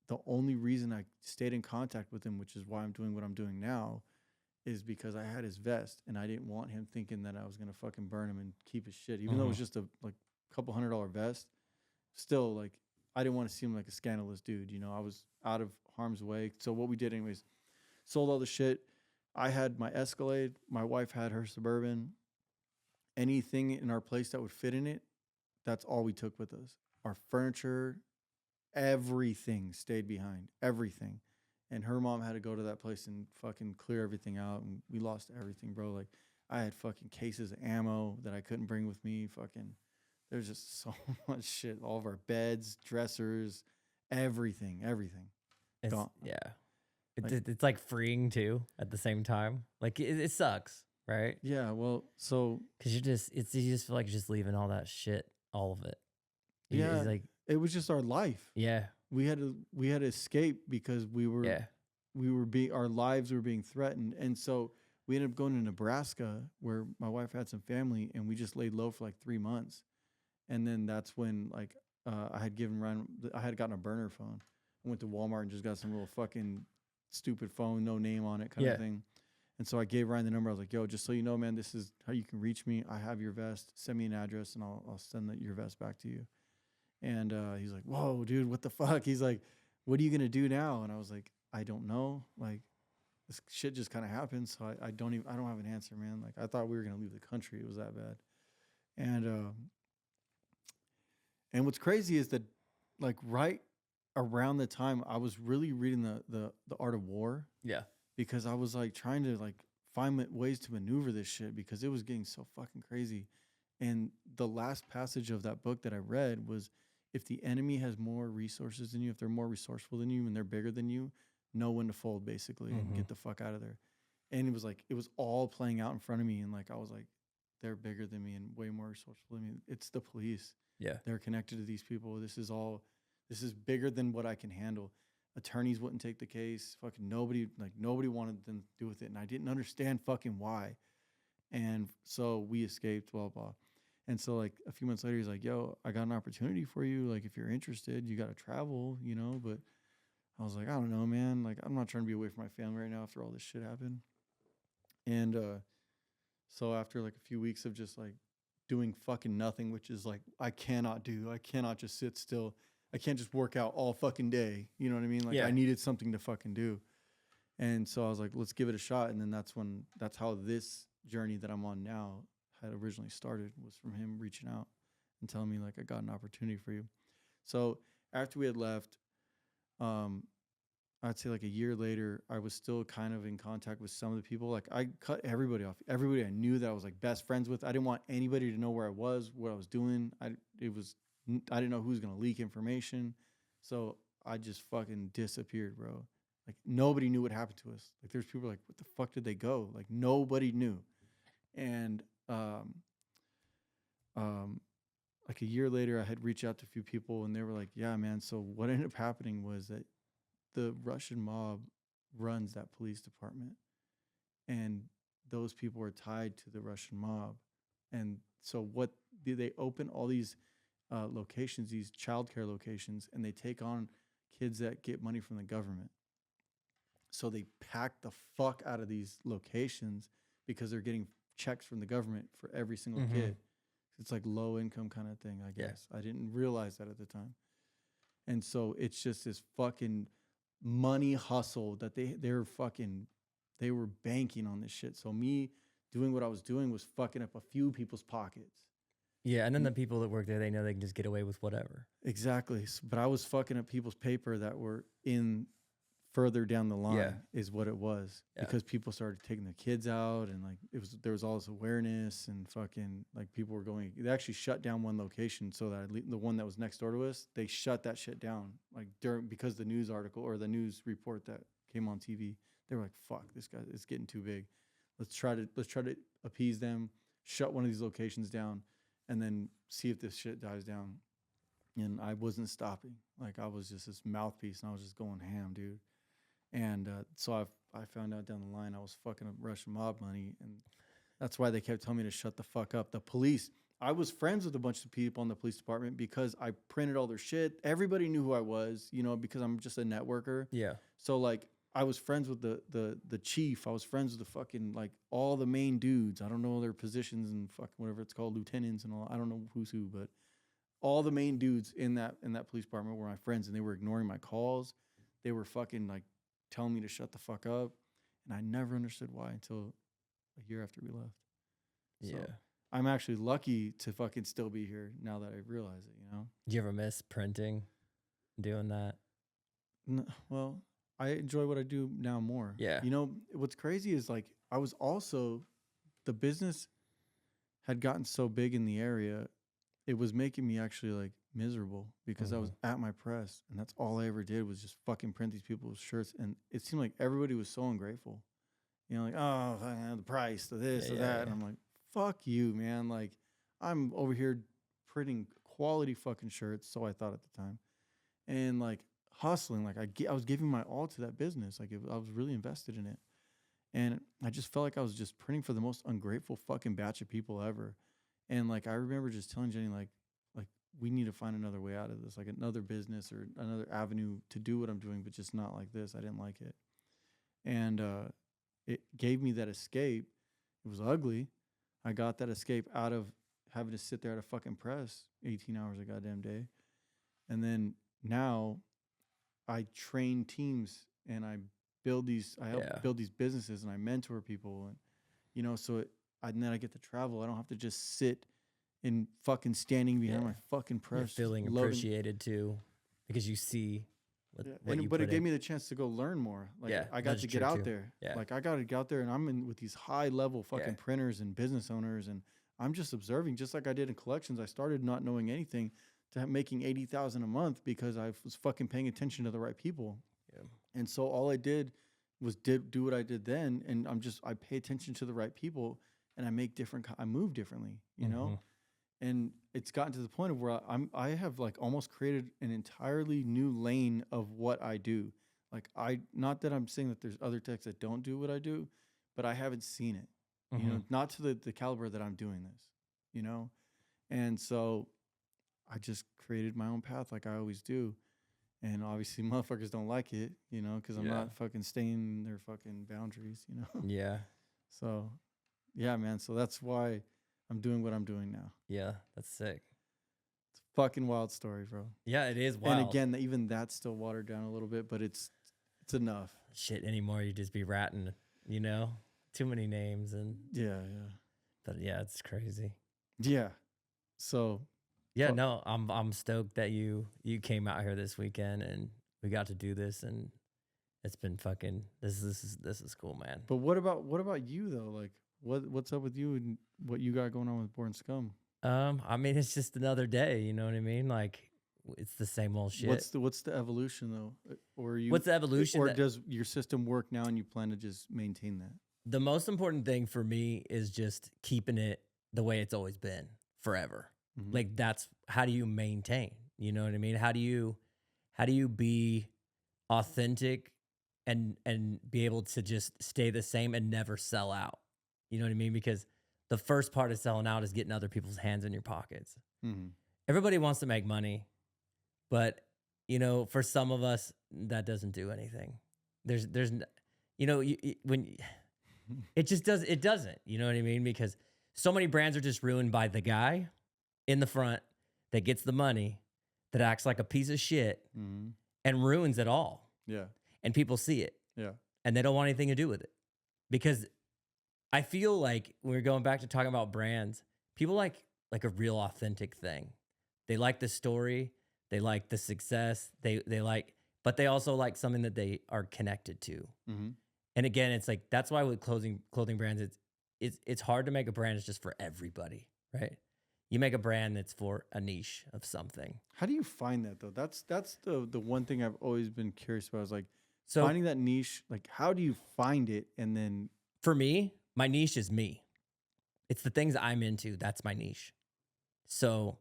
the only reason I stayed in contact with him, which is why I'm doing what I'm doing now, is because I had his vest, and I didn't want him thinking that I was going to fucking burn him and keep his shit. Even though it was just a like couple $100 vest, still, like, I didn't want to seem like a scandalous dude. You know, I was out of harm's way. So what we did anyways, sold all the shit. I had my Escalade. My wife had her Suburban. Anything in our place that would fit in it, that's all we took with us. Our furniture, everything stayed behind. Everything. And her mom had to go to that place and fucking clear everything out. And we lost everything, bro. Like, I had fucking cases of ammo that I couldn't bring with me. Fucking, there's just so much shit. All of our beds, dressers, everything. It's, gone. Yeah. It's like freeing too at the same time. Like it sucks, right? Yeah, well, so because you just feel like you're just leaving all that shit, all of it. Yeah, like it was just our life. Yeah, we had to escape because our lives were being threatened, and so we ended up going to Nebraska where my wife had some family, and we just laid low for like 3 months, and then that's when like I had gotten a burner phone. I went to Walmart and just got some little fucking stupid phone, no name on it kind of thing. And so I gave Ryan the number. I was like, yo, just so you know, man, this is how you can reach me. I have your vest. Send me an address and I'll send your vest back to you. And he's like, whoa, dude, what the fuck? He's like, what are you going to do now? And I was like, I don't know. Like, this shit just kind of happened. So I don't have an answer, man. Like, I thought we were going to leave the country. It was that bad. And what's crazy is that, like, right around the time I was really reading the Art of War. Yeah. Because I was like trying to like find ways to maneuver this shit because it was getting so fucking crazy. And the last passage of that book that I read was, if the enemy has more resources than you, if they're more resourceful than you and they're bigger than you, know when to fold basically and get the fuck out of there. And it was all playing out in front of me. And like, I was like, they're bigger than me and way more resourceful than me. It's the police. Yeah. They're connected to these people. This is bigger than what I can handle. Attorneys wouldn't take the case. Fucking nobody wanted them to do with it. And I didn't understand fucking why. And so we escaped, blah, blah. And so like a few months later, he's like, yo, I got an opportunity for you. Like, if you're interested, you got to travel, you know? But I was like, I don't know, man. Like, I'm not trying to be away from my family right now after all this shit happened. And So after like a few weeks of just like doing fucking nothing, which is like, I cannot just sit still. I can't just work out all fucking day. You know what I mean? Like I needed something to fucking do. And so I was like, let's give it a shot. And then that's how this journey that I'm on now had originally started, was from him reaching out and telling me like, I got an opportunity for you. So after we had left, I'd say like a year later, I was still kind of in contact with some of the people. Like I cut everybody off. Everybody I knew that I was like best friends with. I didn't want anybody to know where I was, what I was doing. I didn't know who was going to leak information. So I just fucking disappeared, bro. Like nobody knew what happened to us. Like there's people like, what the fuck did they go? Like nobody knew. And like a year later, I had reached out to a few people and they were like, yeah, man. So what ended up happening was that the Russian mob runs that police department, and those people are tied to the Russian mob. And so what they open all these locations, these childcare locations, and they take on kids that get money from the government. So they pack the fuck out of these locations because they're getting checks from the government for every single kid. It's like low income kind of thing, I guess. I didn't realize that at the time. And so it's just this fucking money hustle that they were banking on this shit. So me doing what I was doing was fucking up a few people's pockets. Yeah, and then the people that work there, they know they can just get away with whatever. Exactly. But I was fucking up people's paper that were in further down the line is what it was. Because people started taking their kids out, and like there was all this awareness, and fucking like people were going. They actually shut down one location, so that the one that was next door to us, they shut that shit down like because the news article or the news report that came on TV. They were like, "Fuck, this guy is getting too big. Let's try to appease them, shut one of these locations down, and then see if this shit dies down." And I wasn't stopping. Like I was just this mouthpiece, and I was just going ham, dude. And so I found out down the line I was fucking up Russian mob money, and that's why they kept telling me to shut the fuck up. The police, I was friends with a bunch of people in the police department because I printed all their shit. Everybody knew who I was, you know, because I'm just a networker. Yeah. So like I was friends with the chief. I was friends with the fucking like all the main dudes. I don't know their positions and fucking whatever it's called, lieutenants and all. I don't know who's who, but all the main dudes in that police department were my friends, and they were ignoring my calls. They were fucking like telling me to shut the fuck up, and I never understood why until a year after we left. So I'm actually lucky to fucking still be here now that I realize it, you know? Do you ever miss printing, doing that? No, well, I enjoy what I do now more. Yeah. You know, what's crazy is like I was also, the business had gotten so big in the area, it was making me actually like miserable because I was at my press, and that's all I ever did was just fucking print these people's shirts, and it seemed like everybody was so ungrateful. You know, like, oh, the price, the this, the that, and I'm like, fuck you, man. Like, I'm over here printing quality fucking shirts, so I thought at the time, and like hustling, like I was giving my all to that business, like I was really invested in it, and I just felt like I was just printing for the most ungrateful fucking batch of people ever. And like I remember just telling Jenny, like we need to find another way out of this, like another business or another avenue to do what I'm doing, but just not like this. I didn't like it. And it gave me that escape. It was ugly. I got that escape out of having to sit there at a fucking press 18 hours a goddamn day. And then now I train teams, and I help build these businesses, and I mentor people, and you know, so and then I get to travel. I don't have to just sit and fucking standing behind my fucking press. You're feeling appreciated too, because you see what you but it gave me the chance to go learn more. Like I got to get out there. Yeah. Like I got to get out there, and I'm in with these high level fucking printers and business owners, and I'm just observing, just like I did in collections. I started not knowing anything to making 80,000 a month because I was fucking paying attention to the right people. Yeah. And so all I did was do what I did then, and I pay attention to the right people, and I move differently, you know? And it's gotten to the point of where I have like almost created an entirely new lane of what I do. Like not that I'm saying that there's other techs that don't do what I do, but I haven't seen it, you know, not to the caliber that I'm doing this, you know? And so I just created my own path like I always do. And obviously motherfuckers don't like it, you know, because I'm not fucking staying in their fucking boundaries, you know? Yeah. So yeah, man. So that's why I'm doing what I'm doing now. Yeah, that's sick. It's a fucking wild story, bro. Yeah, it is wild. And again, even that's still watered down a little bit, but it's enough. Shit, anymore, you just be ratting, you know? Too many names and yeah. But yeah, it's crazy. Yeah. So yeah, no, I'm stoked that you came out here this weekend and we got to do this, and it's been fucking this is cool, man. But what about you though? Like what's up with you and what you got going on with Born Scum? I mean, it's just another day, you know what I mean? Like it's the same old shit. What's the evolution though? What's the evolution? Or does your system work now and you plan to just maintain that? The most important thing for me is just keeping it the way it's always been forever. Mm-hmm. Like that's how do you maintain? You know what I mean? How do you be authentic and be able to just stay the same and never sell out? You know what I mean? Because the first part of selling out is getting other people's hands in your pockets. Mm-hmm. Everybody wants to make money, but you know, for some of us, that doesn't do anything. There's you know, when it just does, it doesn't. You know what I mean? Because so many brands are just ruined by the guy in the front that gets the money, that acts like a piece of shit, mm-hmm. and ruins it all. Yeah. And people see it. Yeah. And they don't want anything to do with it. Because I feel like when we're going back to talking about brands, people like a real authentic thing. They like the story. They like the success. They like, but they also like something that they are connected to. Mm-hmm. And again, it's like, that's why with clothing brands, it's hard to make a brand that's just for everybody, right? You make a brand that's for a niche of something. How do you find that though? That's the one thing I've always been curious about, is like finding that niche. Like, how do you find it? And then for me, my niche is me. It's the things I'm into. That's my niche. So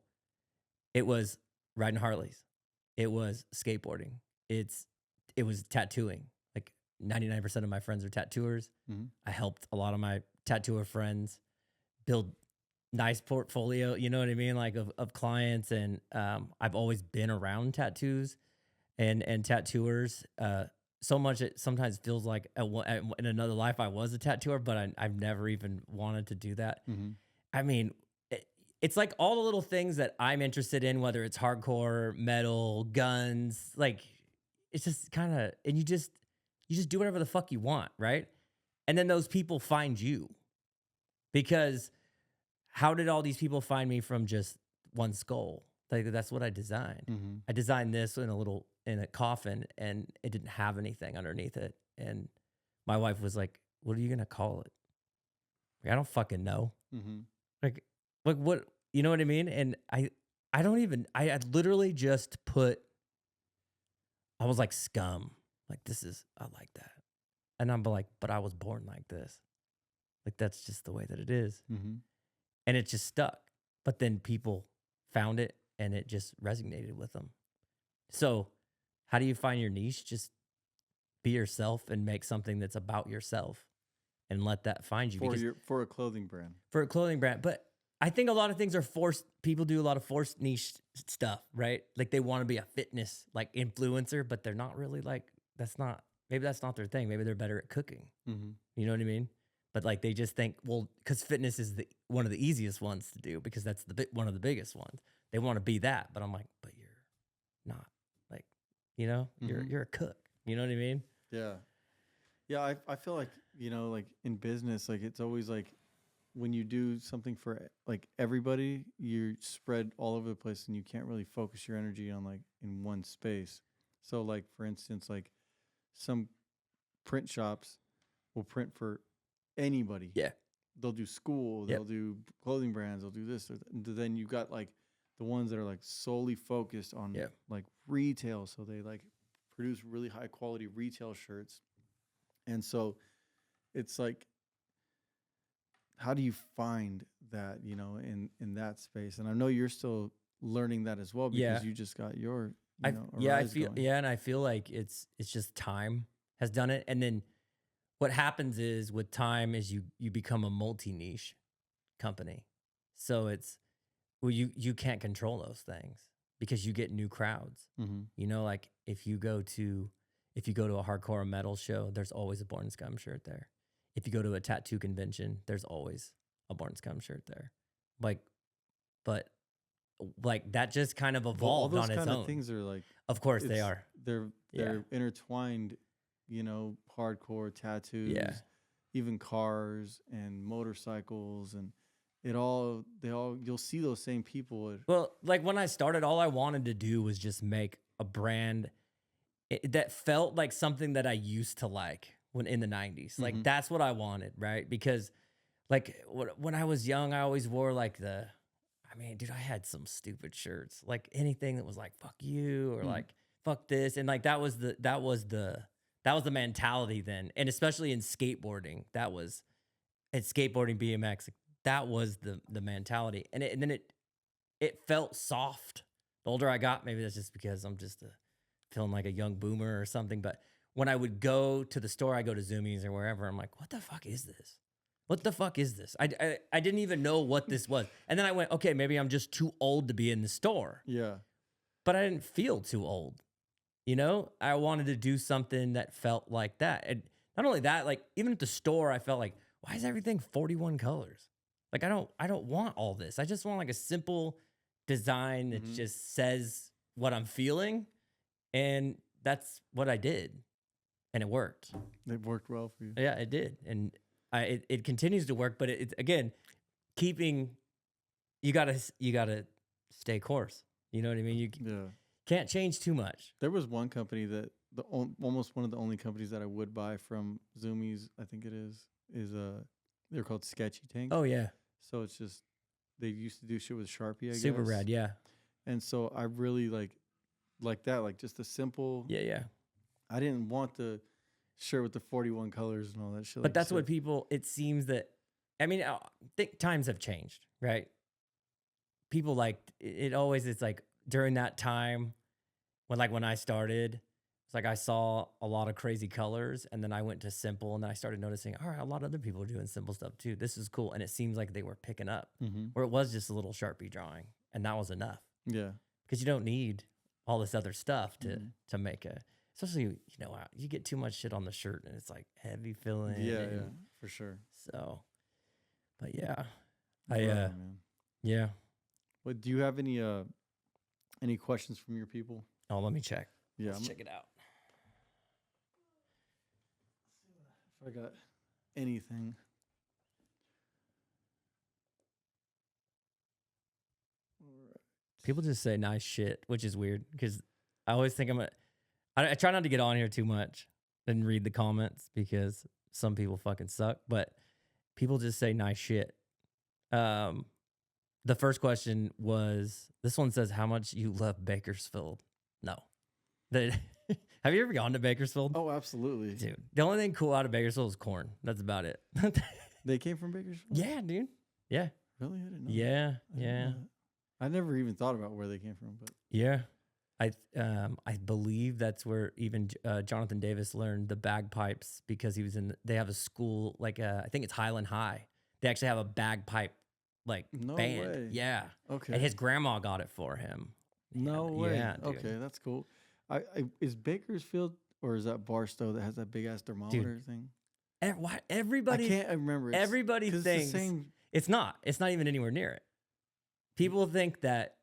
it was riding Harleys. It was skateboarding. It was tattooing. 99% of my friends are tattooers. Mm-hmm. I helped a lot of my tattooer friends build nice portfolio, you know what I mean? Like of clients. And I've always been around tattoos and tattooers. So much it sometimes feels like in another life I was a tattooer, but I've never even wanted to do that. Mm-hmm. I mean, it's like all the little things that I'm interested in, whether it's hardcore, metal, guns, like it's just kind of, and you just do whatever the fuck you want, right? And then those people find you. Because how did all these people find me from just one skull? Like that's what I designed. Mm-hmm. I designed this in a coffin, and it didn't have anything underneath it. And my wife was like, "What are you gonna call it?" Like, I don't fucking know. Mm-hmm. Like what? You know what I mean? And I literally just I was like, Scum. Like, I like that. And I'm like, but I was born like this. Like, that's just the way that it is. Mm-hmm. And it just stuck. But then people found it and it just resonated with them. So how do you find your niche? Just be yourself and make something that's about yourself and let that find you. For a clothing brand. For a clothing brand. But I think a lot of things are forced. People do a lot of forced niche stuff, right? Like they want to be a fitness like influencer, but they're not really like, maybe that's not their thing. Maybe they're better at cooking. Mm-hmm. You know what I mean? But like they just think, well, because fitness is one of the easiest ones to do because that's one of the biggest ones. They want to be that, but I'm like, but you're not. Like, you know, mm-hmm. you're a cook. You know what I mean? Yeah, yeah. I feel like, you know, like in business, like it's always like when you do something for like everybody, you're spread all over the place and you can't really focus your energy on like in one space. So like for instance, like some print shops will print for anybody. Yeah. They'll do school, they'll do clothing brands, they'll do this. Then you got like the ones that are like solely focused on like retail. So they like produce really high quality retail shirts. And so it's like, how do you find that, you know, in that space? And I know you're still learning that as well because you just got your, you know, and I feel like it's just time has done it. And then what happens is with time is you become a multi-niche company. So it's, well, you can't control those things because you get new crowds. Mm-hmm. You know, like if you go to a hardcore metal show, there's always a Born Scum shirt there. if you go to a tattoo convention, there's always a Born Scum shirt there. Like, but like that just kind of evolved on its own. All those kind of things are like, of course they are. They're intertwined, you know, hardcore tattoos, even cars and motorcycles, and you'll see those same people. Well, like when I started, all I wanted to do was just make a brand that felt like something that I used to like when in the 90s. Like that's what I wanted, right? Because like when I was young, I always wore like dude, I had some stupid shirts, like anything that was like "fuck you" or like "fuck this," and like that was the mentality then, and especially in skateboarding, skateboarding, BMX, that was the mentality, and then it felt soft. The older I got, maybe that's just because I'm just feeling like a young boomer or something. But when I would go to the store, I go to Zoomies or wherever, I'm like, what the fuck is this? What the fuck is this? I didn't even know what this was. And then I went, okay, maybe I'm just too old to be in the store. Yeah. But I didn't feel too old. You know, I wanted to do something that felt like that. And not only that, like even at the store, I felt like, why is everything 41 colors? Like I don't want all this. I just want like a simple design that just says what I'm feeling. And that's what I did. And it worked. It worked well for you. Yeah, it did. And it continues to work, but it's again, you gotta stay course. You know what I mean? You can't change too much. There was one company that almost one of the only companies that I would buy from Zoomies, I think it is they're called Sketchy Tank. Oh yeah. So it's just they used to do shit with Sharpie, I guess. Super rad, yeah. And so I really like that, like just a simple. Yeah. I didn't want the shirt with the 41 colors and all that shit. But that's what people, it seems that, I mean, I think times have changed, right? People like, it's like during that time when I started, it's like I saw a lot of crazy colors and then I went to simple and then I started noticing, all right, a lot of other people are doing simple stuff too. This is cool. And it seems like they were picking up where it was just a little Sharpie drawing and that was enough. Yeah. Because you don't need all this other stuff to make especially, you know, you get too much shit on the shirt and it's like heavy feeling. Yeah, for sure. So, but yeah, yeah. Well, do you have any questions from your people? Oh, let me check. Yeah, let's check it out. If I got anything. People just say nice shit, which is weird because I always think I try not to get on here too much and read the comments because some people fucking suck, but people just say nice shit. The first question was, this one says, how much you love Bakersfield? No. Have you ever gone to Bakersfield? Oh, absolutely. Dude, the only thing cool out of Bakersfield is corn. That's about it. They came from Bakersfield? Yeah, dude. Yeah. Really? I didn't know. Yeah, yeah. I never even thought about where they came from, but yeah. I believe that's where even Jonathan Davis learned the bagpipes because he was they have a school, like I think it's Highland High. They actually have a bagpipe band. Way. Yeah. Okay. And his grandma got it for him. No way. Yeah, dude. Okay, that's cool. Is Bakersfield or is that Barstow that has that big ass thermometer thing? Everybody, I can't remember. Everybody thinks it's not. It's not even anywhere near it. People think that,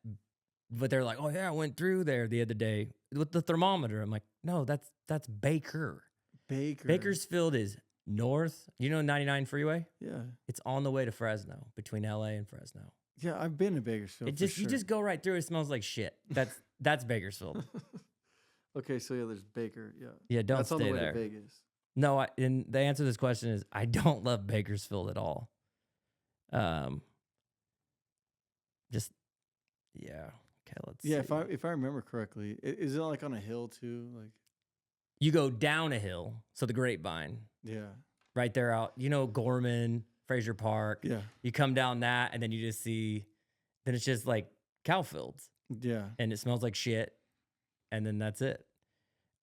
but they're like, oh yeah, I went through there the other day with the thermometer. I'm like, no, that's Baker. Bakersfield is north. You know 99 freeway? Yeah. It's on the way to Fresno, between LA and Fresno. Yeah, I've been to Bakersfield. You just go right through. It smells like shit. That's Bakersfield. Okay, so yeah, there's Baker. Yeah. Yeah, don't That's stay on the way there. to Vegas. No, and the answer to this question is I don't love Bakersfield at all. Just yeah. Okay, let's see. If I remember correctly, is it like on a hill too? Like you go down a hill, so the Grapevine. Yeah. Right there out, Gorman, Fraser Park. Yeah. You come down that and then you just see then it's just like cow fields. Yeah. And it smells like shit. And then that's it.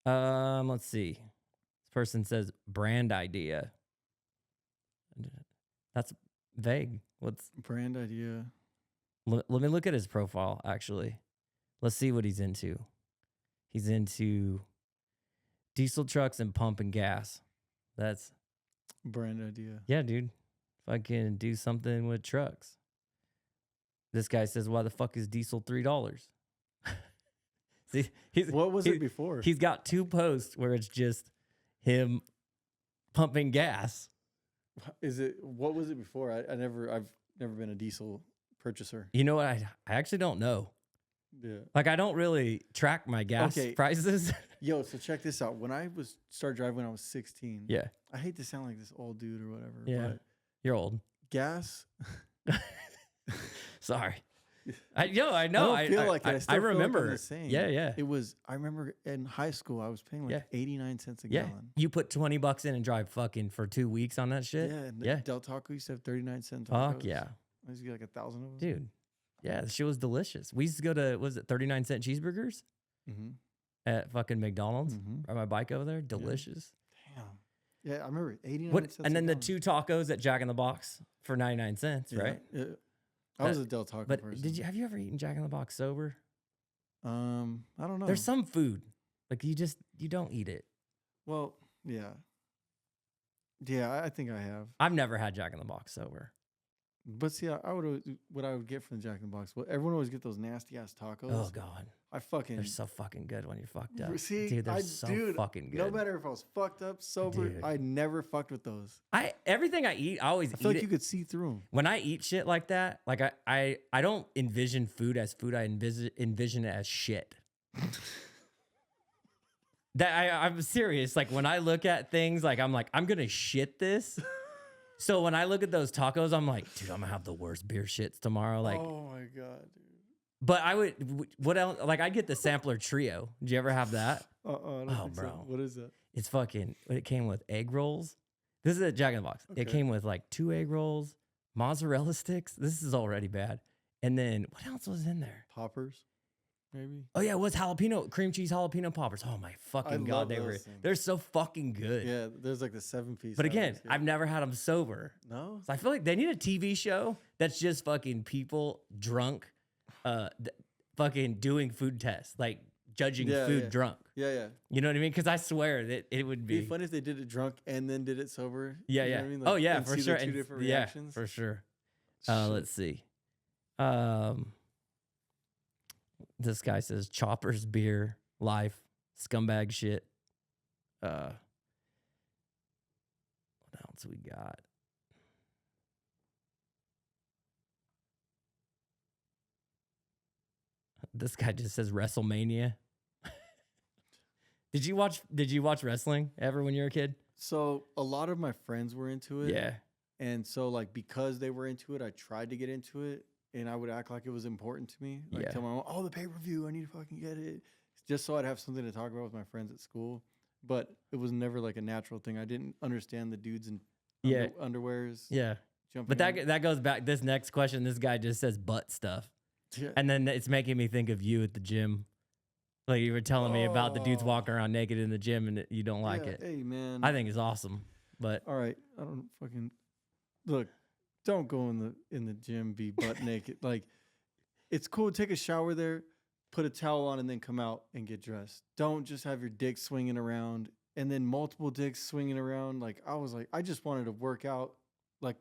Let's see. This person says brand idea. That's vague. What's brand idea? Let me look at his profile, actually. Let's see what he's into. He's into diesel trucks and pumping gas. That's Brand idea. Yeah, dude. Fucking do something with trucks. This guy says, why the fuck is diesel $3? See, what was it before? He's got 2 posts where it's just him pumping gas. What was it before? I've never been a diesel purchaser. You know what? I actually don't know. Yeah. Like, I don't really track my gas prices. Yo, so check this out. When I started driving when I was 16. Yeah. I hate to sound like this old dude or whatever. Yeah. But you're old. Gas. Sorry. I know. I don't feel like it. I remember. Like the same. Yeah. I remember in high school, I was paying like 89 cents a gallon. You put $20 in and drive fucking for 2 weeks on that shit. Yeah. Del Taco used to have 39 cent tacos. Fuck yeah. I used to get like 1,000 of them. Dude. Yeah, the shit was delicious. We used to go to, was it 39-cent cheeseburgers? Mm-hmm. At fucking McDonald's. Ride my bike over there. Delicious. Damn. Yeah, I remember 89 cents. And then the 2 tacos at Jack in the Box for 99 cents, right? Yeah. I was a Del Taco person. Have you ever eaten Jack in the Box sober? I don't know. There's some food. Like you don't eat it. Well, yeah. Yeah, I think I have. I've never had Jack in the Box sober. But see, what I would get from the Jack in the Box. Well, everyone always get those nasty ass tacos. Oh God, they're so fucking good when you're fucked up. See, dude, they're so fucking good. No matter if I was fucked up, sober, dude. I never fucked with those. Everything I eat, I always feel like you could see through them. When I eat shit like that, like I don't envision food as food. I envision it as shit. I'm serious. Like when I look at things, like I'm gonna shit this. So when I look at those tacos, I'm like, dude, I'm gonna have the worst beer shits tomorrow. Like, oh my God, dude. But what else? Like, I get the sampler trio. Did you ever have that? I don't think bro. So. What is that? It's it came with egg rolls. This is a Jack in the Box. Okay. It came with like 2 egg rolls, mozzarella sticks. This is already bad. And then what else was in there? Poppers, maybe. Oh yeah, it was cream cheese jalapeno poppers. Oh my fucking God, they're so fucking good. Yeah, there's like the 7-piece. But again, I've never had them sober. No, so I feel like they need a TV show that's just fucking people drunk, fucking doing food tests, like judging food drunk. Yeah. You know what I mean? Because I swear that it would be funny if they did it drunk and then did it sober. Yeah, you know yeah. what I mean? Like, oh yeah, for sure. Two different reactions. Yeah, for sure. Let's see. This guy says Choppers beer life scumbag shit. What else we got? This guy just says WrestleMania. Did you watch wrestling ever when you were a kid? So a lot of my friends were into it. Yeah. And so like because they were into it, I tried to get into it. And I would act like it was important to me. Like tell my mom, oh, the pay-per-view, I need to fucking get it. Just so I'd have something to talk about with my friends at school. But it was never like a natural thing. I didn't understand the dudes in underwears. Yeah. But that goes back. This next question, this guy just says butt stuff. Yeah. And then it's making me think of you at the gym. Like you were telling me about the dudes walking around naked in the gym and you don't like it. Hey, man. I think it's awesome. But all right. I don't fucking look. Don't go in the gym, be butt naked. Like, it's cool. Take a shower there, put a towel on, and then come out and get dressed. Don't just have your dick swinging around and then multiple dicks swinging around. Like, I just wanted to work out. Like,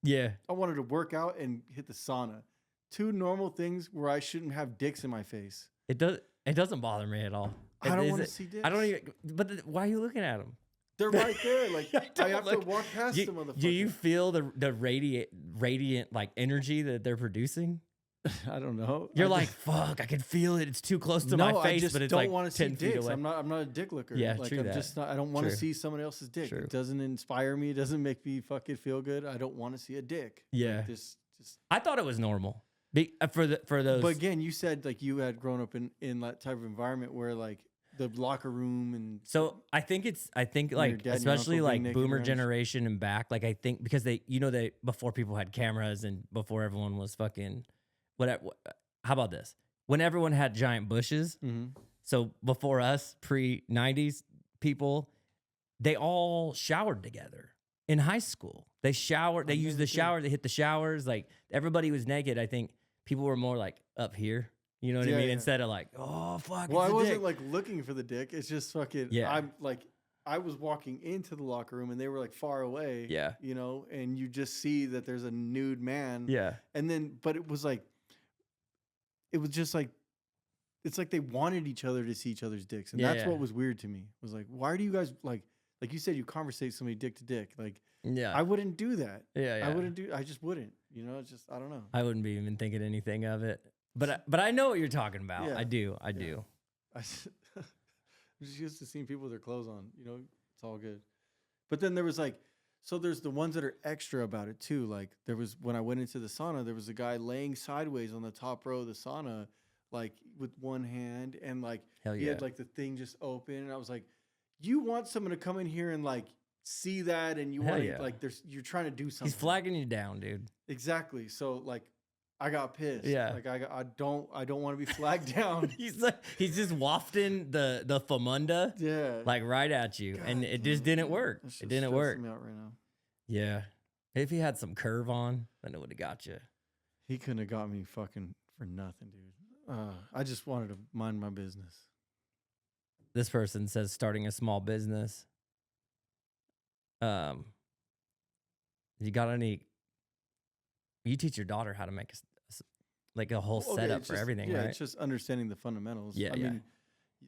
yeah, I wanted to work out and hit the sauna. 2 normal things where I shouldn't have dicks in my face. It doesn't bother me at all. I don't want to see dicks. I don't even. But why are you looking at them? They're right there. Like I have to walk past them, motherfucker. Do you feel the radiant like energy that they're producing? I don't know. You're like, fuck, I can feel it. It's too close to my face, but it's like 10 feet away. I'm not a dick looker. Yeah, like, true I'm that. just not. I don't want to see someone else's dick. True. It doesn't inspire me. It doesn't make me fucking feel good. I don't want to see a dick. Yeah. Like, just. I thought it was normal. For those. But again, you said like you had grown up in that type of environment where like the locker room and. So I think like especially like boomer generation and back, like I think because they before people had cameras and before everyone was fucking whatever. How about this? When everyone had giant bushes, so before us, pre-90s people, they all showered together in high school. They showered. They used the shower. They hit the showers. Like everybody was naked. I think people were more like up here. You know what I mean? Yeah. Instead of like, oh fuck. Well, I wasn't like looking for the dick. It's just fucking. Yeah. I'm like, I was walking into the locker room and they were like far away. Yeah. You know, and you just see that there's a nude man. Yeah. And then, but it was just like, it's like they wanted each other to see each other's dicks. And that's what was weird to me. It was like, why do you guys like you said, you conversate somebody dick to dick. Like, I wouldn't do that. Yeah. I just wouldn't, you know, it's just, I don't know. I wouldn't be even thinking anything of it. But I know what you're talking about. Yeah. I do. I just used to seeing people with their clothes on, you know, it's all good. But then there was like, so there's the ones that are extra about it too. Like there was, when I went into the sauna, there was a guy laying sideways on the top row of the sauna, like with one hand, and like he had like the thing just open. And I was like, you want someone to come in here and like see that, and you want to like, you're trying to do something. He's flagging you down, dude. Exactly. So like, I got pissed. Yeah. Like I don't want to be flagged down. he's just wafting the famunda. Yeah. Like right at you. God, and it just didn't work. It didn't work. Me out right now. Yeah. If he had some curve on, then it would have got you. He couldn't have got me fucking for nothing, dude. I just wanted to mind my business. This person says starting a small business. You got any? You teach your daughter how to make a whole setup for everything, right? Yeah, it's just understanding the fundamentals. Yeah, I mean,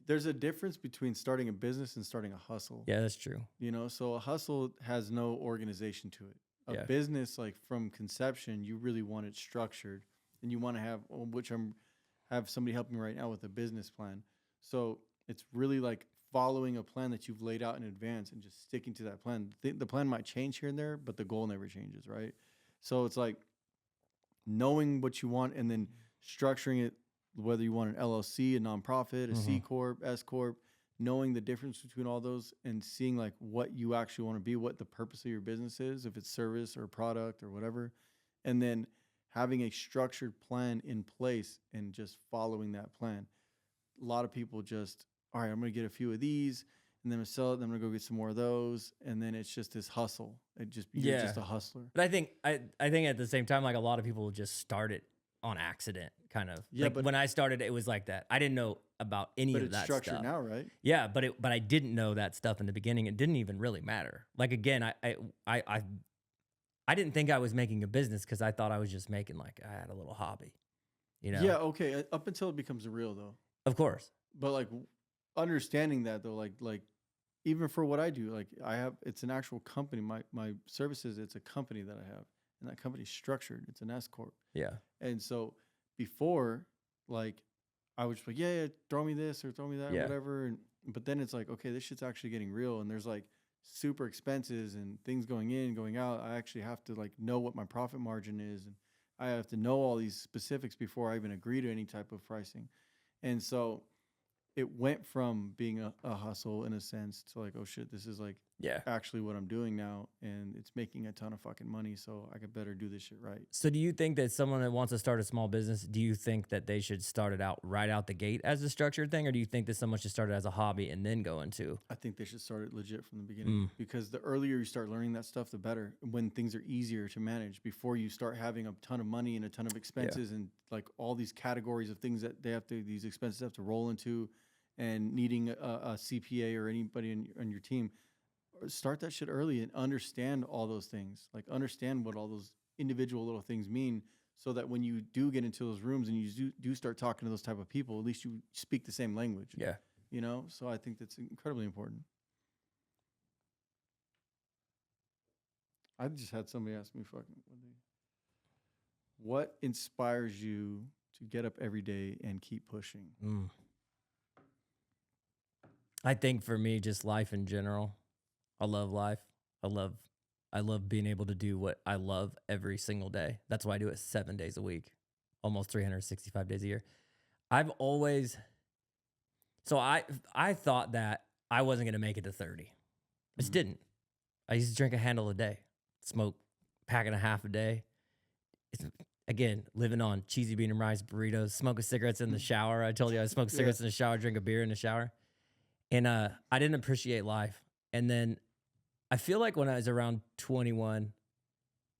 there's a difference between starting a business and starting a hustle. Yeah, that's true. You know, so a hustle has no organization to it. A business, like from conception, you really want it structured, and you want to have, which have somebody helping me right now with a business plan. So it's really like following a plan that you've laid out in advance and just sticking to that plan. The plan might change here and there, but the goal never changes, right? So it's like knowing what you want and then structuring it, whether you want an LLC, a nonprofit, a C Corp, S Corp, knowing the difference between all those and seeing like what you actually want to be, what the purpose of your business is, if it's service or product or whatever, and then having a structured plan in place and just following that plan. A lot of people just, all right, I'm going to get a few of these and then I'm going to sell it. Then I'm going to go get some more of those. And then it's just this hustle. You're just a hustler. But I think at the same time, like a lot of people just start it on accident, kind of. Yeah. Like, but when I started, it was like that. I didn't know about any of that stuff. But it's structured now, right? Yeah. But I didn't know that stuff in the beginning. It didn't even really matter. Like, again, I didn't think I was making a business because I thought I was just making, like, I had a little hobby, you know? Yeah. Okay. Up until it becomes real though. Of course. But like understanding that though, like even for what I do, like it's an actual company. My services, it's a company that I have, and that company's structured. It's an S Corp. Yeah. And so before, like, I was like, yeah, throw me this or throw me that or whatever. But then it's like, okay, this shit's actually getting real. And there's like super expenses and things going in, going out. I actually have to like know what my profit margin is. And I have to know all these specifics before I even agree to any type of pricing. And so it went from being a hustle in a sense to like, oh shit, this is like actually what I'm doing now, and it's making a ton of fucking money, so I could better do this shit right. So do you think that someone that wants to start a small business, do you think that they should start it out right out the gate as a structured thing, or do you think that someone should start it as a hobby and then go into? I think they should start it legit from the beginning, because the earlier you start learning that stuff, the better, when things are easier to manage, before you start having a ton of money and a ton of expenses and like all these categories of things that these expenses have to roll into, and needing a CPA or anybody on your team. Start that shit early and understand all those things. Like understand what all those individual little things mean, so that when you do get into those rooms and you do start talking to those type of people, at least you speak the same language. Yeah. You know? So I think that's incredibly important. I just had somebody ask me what inspires you to get up every day and keep pushing? I think for me, just life in general. I love life. I love being able to do what I love every single day. That's why I do it 7 days a week, almost 365 days a year. I've always, so I thought that I wasn't going to make it to 30. I just didn't. I used to drink a handle a day, smoke pack and a half a day. It's, again, living on cheesy bean and rice burritos, smoking cigarettes in the shower. I told you I smoked cigarettes in the shower, drink a beer in the shower. And I didn't appreciate life. And then I feel like when I was around 21,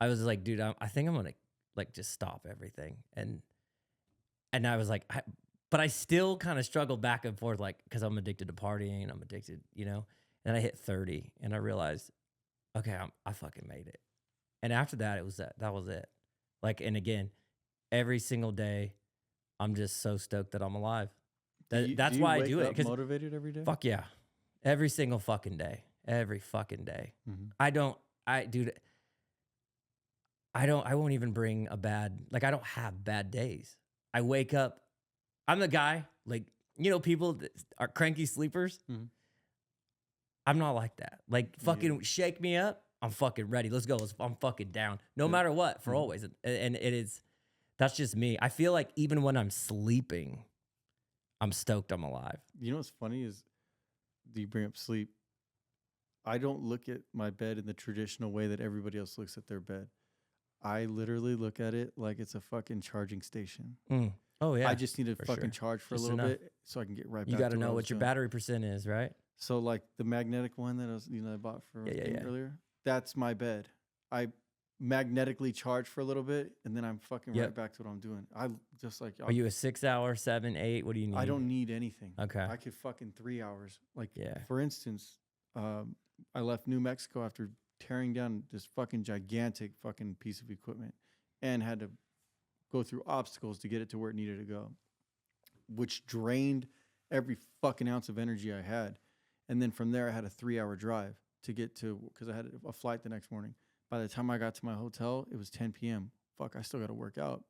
I was like, dude, I think I'm going to like just stop everything. And I was like, but I still kind of struggled back and forth, like, because I'm addicted to partying and I'm addicted, you know? And I hit 30 and I realized, okay, I fucking made it. And after that, it was that was it. Like, and again, every single day, I'm just so stoked that I'm alive. That's why I do it. Because motivated every day. Fuck yeah, every single fucking day, every fucking day. Mm-hmm. I won't even bring a bad, like I don't have bad days. I wake up, I'm the guy, like, you know, people that are cranky sleepers. Mm-hmm. I'm not like that. Like fucking shake me up, I'm fucking ready. Let's go. I'm fucking down. No matter what, for always. And that's just me. I feel like even when I'm sleeping, I'm stoked I'm alive. You know what's funny is you bring up sleep. I don't look at my bed in the traditional way that everybody else looks at their bed. I literally look at it like it's a fucking charging station. Oh, yeah. I just need to fucking charge for just a little bit so I can get right back to You got to know what your battery percent is, right? So like the magnetic one that I bought for earlier, that's my bed. I magnetically charge for a little bit and then I'm fucking right back to what I'm doing. I just like. Are you a 6 hour, 7, 8? What do you need? I don't need anything. Okay. I could fucking 3 hours. Like, for instance, I left New Mexico after tearing down this fucking gigantic fucking piece of equipment and had to go through obstacles to get it to where it needed to go, which drained every fucking ounce of energy I had. And then from there, I had a 3-hour drive to get to, because I had a flight the next morning. By the time I got to my hotel, it was 10 p.m. Fuck, I still got to work out.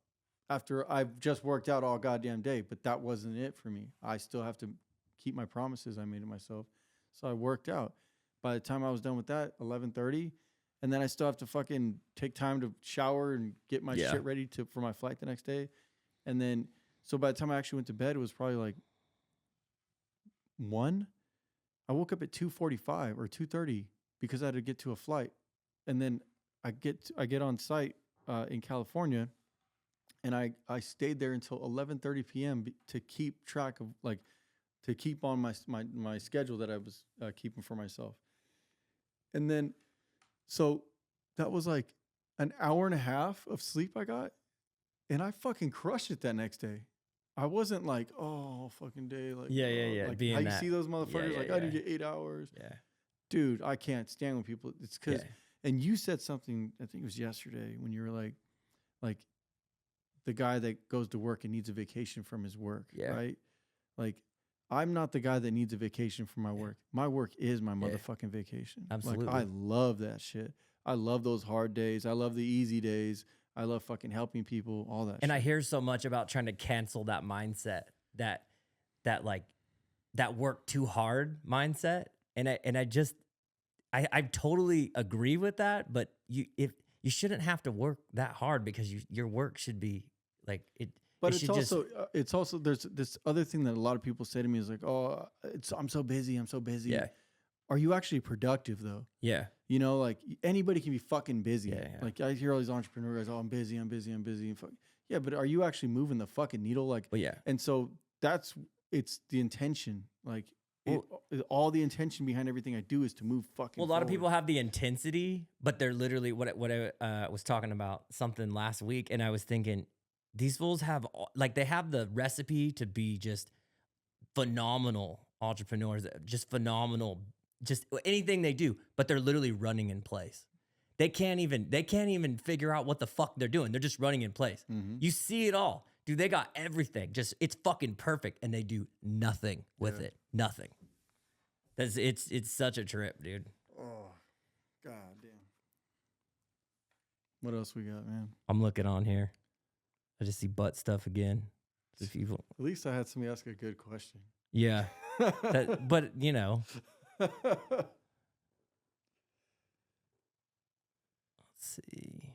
After I've just worked out all goddamn day, but that wasn't it for me. I still have to keep my promises I made to myself. So I worked out. By the time I was done with that, 11:30, and then I still have to fucking take time to shower and get my shit ready for my flight the next day. And then, so by the time I actually went to bed, it was probably like 1. I woke up at 2:45 or 2:30 because I had to get to a flight. And then I get on site in California, and I stayed there until 11:30 p.m. To keep track of, like, to keep on my schedule that I was keeping for myself. And then, so that was like an hour and a half of sleep I got, and I fucking crushed it that next day. I wasn't like, oh, fucking day. Like, like how you see those motherfuckers, I need to get 8 hours. Yeah. Dude, I can't stand when people, it's because, and you said something, I think it was yesterday, when you were like the guy that goes to work and needs a vacation from his work, right? Like, I'm not the guy that needs a vacation from my work. My work is my motherfucking vacation. Absolutely. Like, I love that shit. I love those hard days. I love the easy days. I love fucking helping people, all that shit. I hear so much about trying to cancel that mindset, that like that work too hard mindset. And I totally agree with that, but you shouldn't have to work that hard because your work should be like it. But it's also there's this other thing that a lot of people say to me is like, oh, I'm so busy. Yeah. Are you actually productive though? Yeah. You know, like anybody can be fucking busy. Yeah. Like I hear all these entrepreneurs, oh, I'm busy. Yeah, but are you actually moving the fucking needle? Like, and so it's the intention. Like, all the intention behind everything I do is to move fucking Well, a lot of people have the intensity, but they're literally what I was talking about something last week, and I was thinking, these fools have, like, they have the recipe to be just phenomenal entrepreneurs, just phenomenal, just anything they do, but they're literally running in place. They can't even figure out what the fuck they're doing. They're just running in place. Mm-hmm. You see it all. Dude, they got everything. Just, it's fucking perfect, and they do nothing with it. Nothing. It's such a trip, dude. Oh, god damn. What else we got, man? I'm looking on here. I just see butt stuff again. At least I had somebody ask a good question. Yeah. But, you know. Let's see.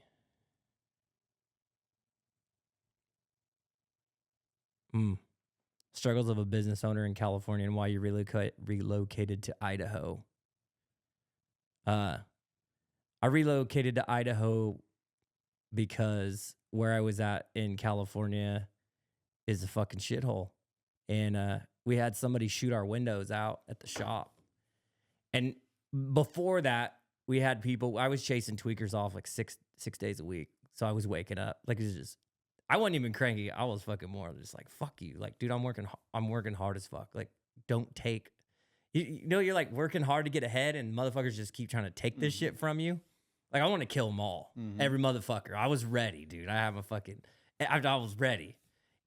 Struggles of a business owner in California and why you relocated to Idaho. I relocated to Idaho because where I was at in California is a fucking shithole. And we had somebody shoot our windows out at the shop. And before that, we had people, I was chasing tweakers off like six days a week. So I was waking up. Like, it was just, I wasn't even cranky. I was fucking more just like, fuck you. Like, dude, I'm working hard as fuck. Like, don't take, You know, you're like working hard to get ahead, and motherfuckers just keep trying to take this shit from you. Like, I want to kill them all. Every motherfucker. I was ready, dude. I was ready.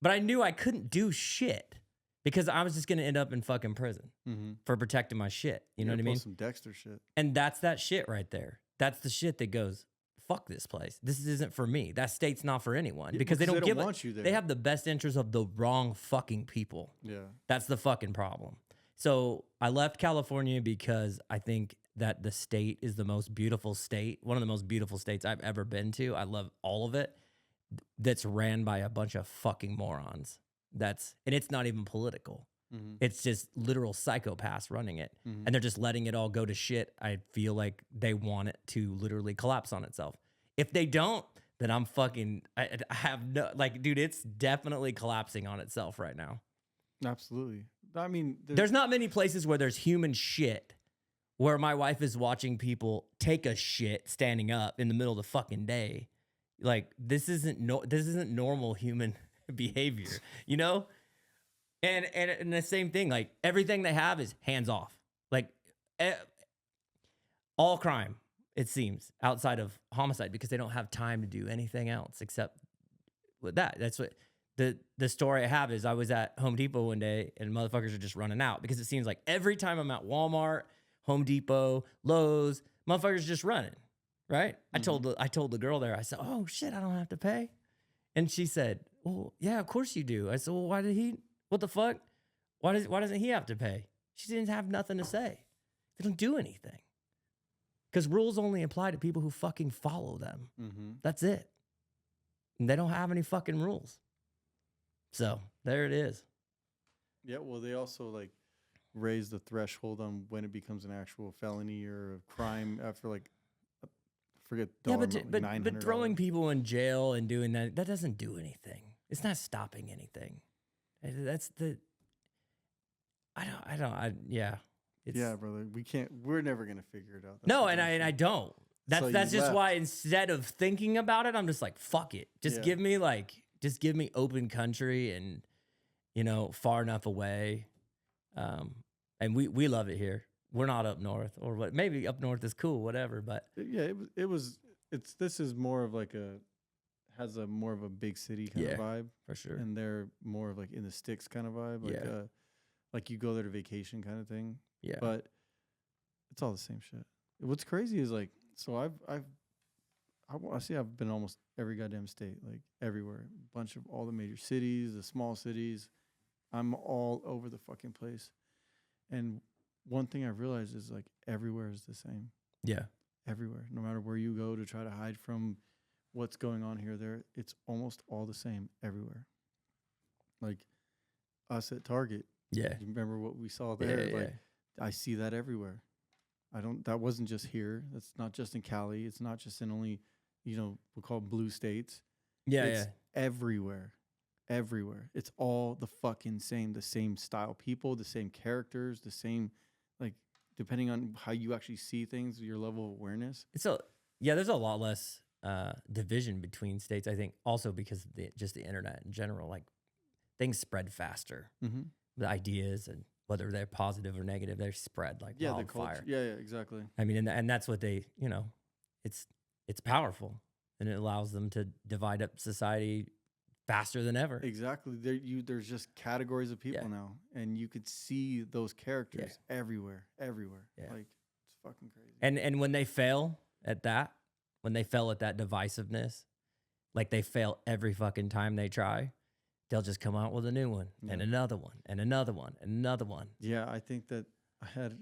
But I knew I couldn't do shit because I was just going to end up in fucking prison for protecting my shit. You know what I mean? Some Dexter shit. And that's that shit right there. That's the shit that goes, fuck this place. This isn't for me. That state's not for anyone because they don't want you there. They have the best interests of the wrong fucking people. Yeah. That's the fucking problem. So I left California because I think that the state is the most beautiful state, one of the most beautiful states I've ever been to. I love all of it. That's ran by a bunch of fucking morons. And it's not even political. It's just literal psychopaths running it. And they're just letting it all go to shit. I feel like they want it to literally collapse on itself. If they don't, then I'm fucking, I have no, like, dude, it's definitely collapsing on itself right now. Absolutely. I mean, there's not many places where there's human shit where my wife is watching people take a shit standing up in the middle of the fucking day. Like, this isn't normal human behavior, you know? And the same thing, like, everything they have is hands off. Like, all crime, it seems, outside of homicide, because they don't have time to do anything else except with that. That's what the story I have is I was at Home Depot one day and motherfuckers are just running out because it seems like every time I'm at Walmart, Home Depot, Lowe's, motherfuckers just running, right? I told the girl there, I said, oh shit, I don't have to pay. And she said, well, yeah, of course you do. I said, well, what the fuck? Why doesn't he have to pay? She didn't have nothing to say. They don't do anything. Because rules only apply to people who fucking follow them. That's it. And they don't have any fucking rules. So there it is. Yeah, well, they also like raise the threshold on when it becomes an actual felony or a crime after like, I forget. Yeah, but throwing people in jail and doing that doesn't do anything. It's not stopping anything. Yeah, brother, we're never going to figure it out. No, and I don't. That's just why instead of thinking about it, I'm just like, fuck it. Just give me open country and, you know, far enough away. And we love it here. We're not up north or what, maybe up north is cool, whatever, but yeah, this is more of like has a more of a big city kind of vibe for sure. And they're more of like in the sticks kind of vibe. Like, like you go there to vacation kind of thing. Yeah. But it's all the same shit. What's crazy is like, so I've been almost every goddamn state, like everywhere. A bunch of all the major cities, the small cities. I'm all over the fucking place. And one thing I've realized is like everywhere is the same. Yeah. Everywhere. No matter where you go to try to hide from what's going on here, there, it's almost all the same everywhere. Like us at Target. Yeah. You remember what we saw there? Yeah, like I see that everywhere. That wasn't just here. That's not just in Cali. It's not just in only, you know, we'll call blue states. Yeah, it's everywhere. Everywhere. It's all the fucking same, the same style people, the same characters, the same, like, depending on how you actually see things, your level of awareness. There's a lot less division between states, I think, also because of just the internet in general. Like, things spread faster. The ideas, and whether they're positive or negative, they spread like wildfire. Yeah, exactly. I mean, and that's what they, you know, it's powerful, and it allows them to divide up society faster than ever. Exactly. There's just categories of people now, and you could see those characters everywhere. Yeah. Like, it's fucking crazy. And when they fail at that, divisiveness, like they fail every fucking time they try, they'll just come out with a new one and another one and another one and another one. Yeah, I think that I had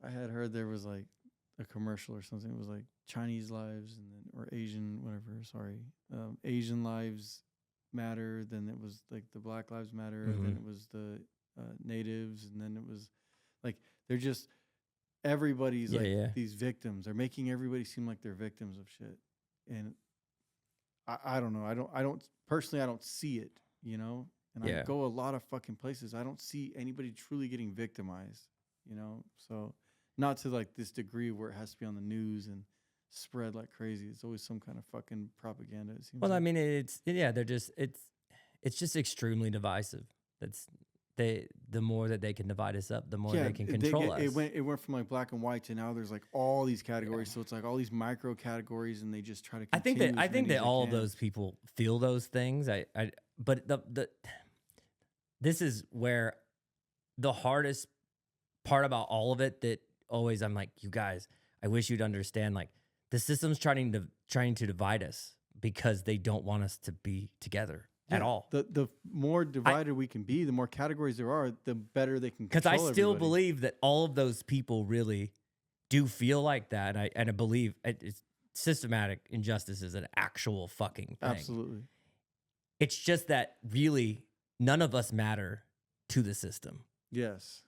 heard there was like a commercial or something. It was like Chinese lives or Asian, whatever. Sorry, Asian lives matter. Then it was like the Black Lives Matter. Then it was the natives, and then it was like they're just everybody's these victims. They're making everybody seem like they're victims of shit, and I don't know. I don't personally. I don't see it. You know, and I go a lot of fucking places. I don't see anybody truly getting victimized. You know, so not to like this degree where it has to be on the news and spread like crazy. It's always some kind of fucking propaganda. It seems. Well, I mean, it's just extremely divisive. the more that they can divide us up, the more they can control us. It went from like black and white to now there's like all these categories. So it's like all these micro categories, and they just try to. I think that all of those people feel those things. But this is where the hardest part about all of it, that always I'm like, you guys, I wish you'd understand, like, the system's trying to divide us because they don't want us to be together at all. The more divided we can be, the more categories there are, the better they can control. Because I still believe that all of those people really do feel like that. And I believe it's systematic injustice is an actual fucking thing. Absolutely. It's just that really none of us matter to the system. Yes.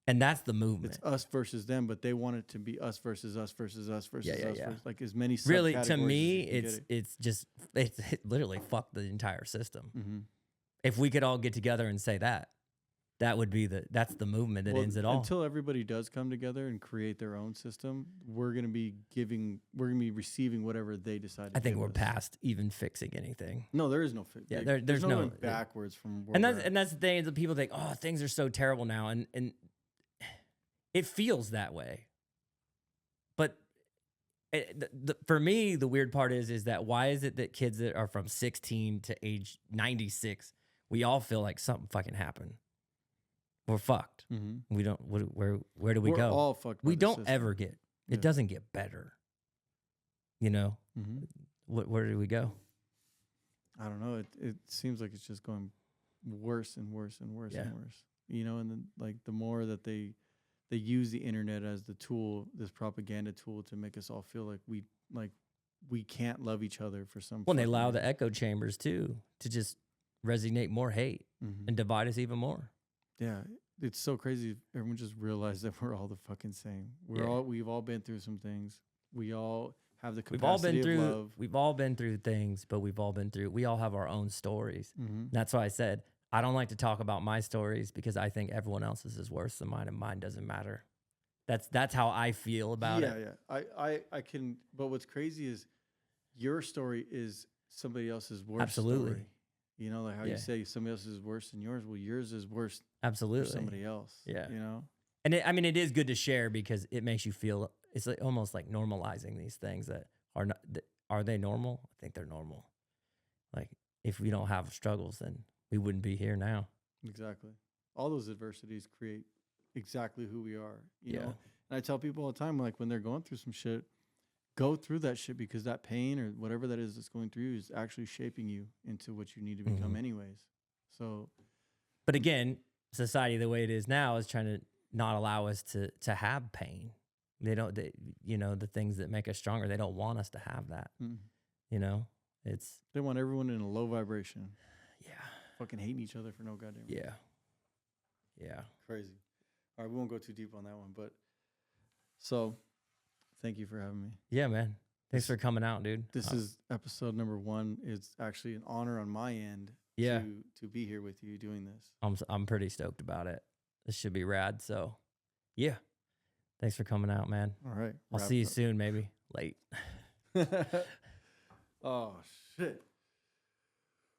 And that's the movement. It's us versus them, but they want it to be us versus us versus us versus us. Yeah. Versus, like as many really, to me, it's literally fuck the entire system. Mm-hmm. If we could all get together and say that would be that's the movement that ends it all. Until everybody does come together and create their own system, we're gonna be receiving whatever they decide. I think we're past even fixing anything. No, there is no fix. Yeah, there's no going backwards from. And that's the thing. The people think, oh, things are so terrible now, and it feels that way. But for me, the weird part is that why is it that kids that are from 16 to age 96, we all feel like something fucking happened? We're fucked. Mm-hmm. We don't. Where do we go? We're all fucked. We don't ever get. It doesn't get better. You know. Mm-hmm. Where do we go? I don't know. It seems like it's just going worse and worse and worse and worse. You know, and then like the more that they use the internet as the tool, this propaganda tool, to make us all feel like we can't love each other for some. Well, they allow the echo chambers too to just resonate more hate and divide us even more. Yeah, it's so crazy. Everyone just realized that we're all the fucking same. We've all been through some things. We all have the capacity of love. We've all been through things, but we all have our own stories. Mm-hmm. That's why I said I don't like to talk about my stories, because I think everyone else's is worse than mine, and mine doesn't matter. That's how I feel about it. Yeah. I can. But what's crazy is your story is somebody else's worst story. You know, like how you say somebody else is worse than yours. Well, yours is worse. Absolutely. For somebody else. Yeah. You know. And it is good to share, because it makes you feel. It's like almost like normalizing these things that are not. Are they normal? I think they're normal. Like, if we don't have struggles, then we wouldn't be here now. Exactly. All those adversities create exactly who we are. You know. And I tell people all the time, like, when they're going through some shit, go through that shit, because that pain or whatever that is that's going through you is actually shaping you into what you need to become anyways. So, but again, society the way it is now is trying to not allow us to have pain. The things that make us stronger, they don't want us to have that. You know, they want everyone in a low vibration. Yeah. Fucking hating each other for no goddamn reason. Yeah. Crazy. All right, we won't go too deep on that one, but so thank you for having me. Yeah, man. Thanks for coming out, dude. This is episode number 1. It's actually an honor on my end to be here with you doing this. I'm pretty stoked about it. This should be rad. So, yeah. Thanks for coming out, man. All right. I'll see you soon, maybe. Late. Oh, shit.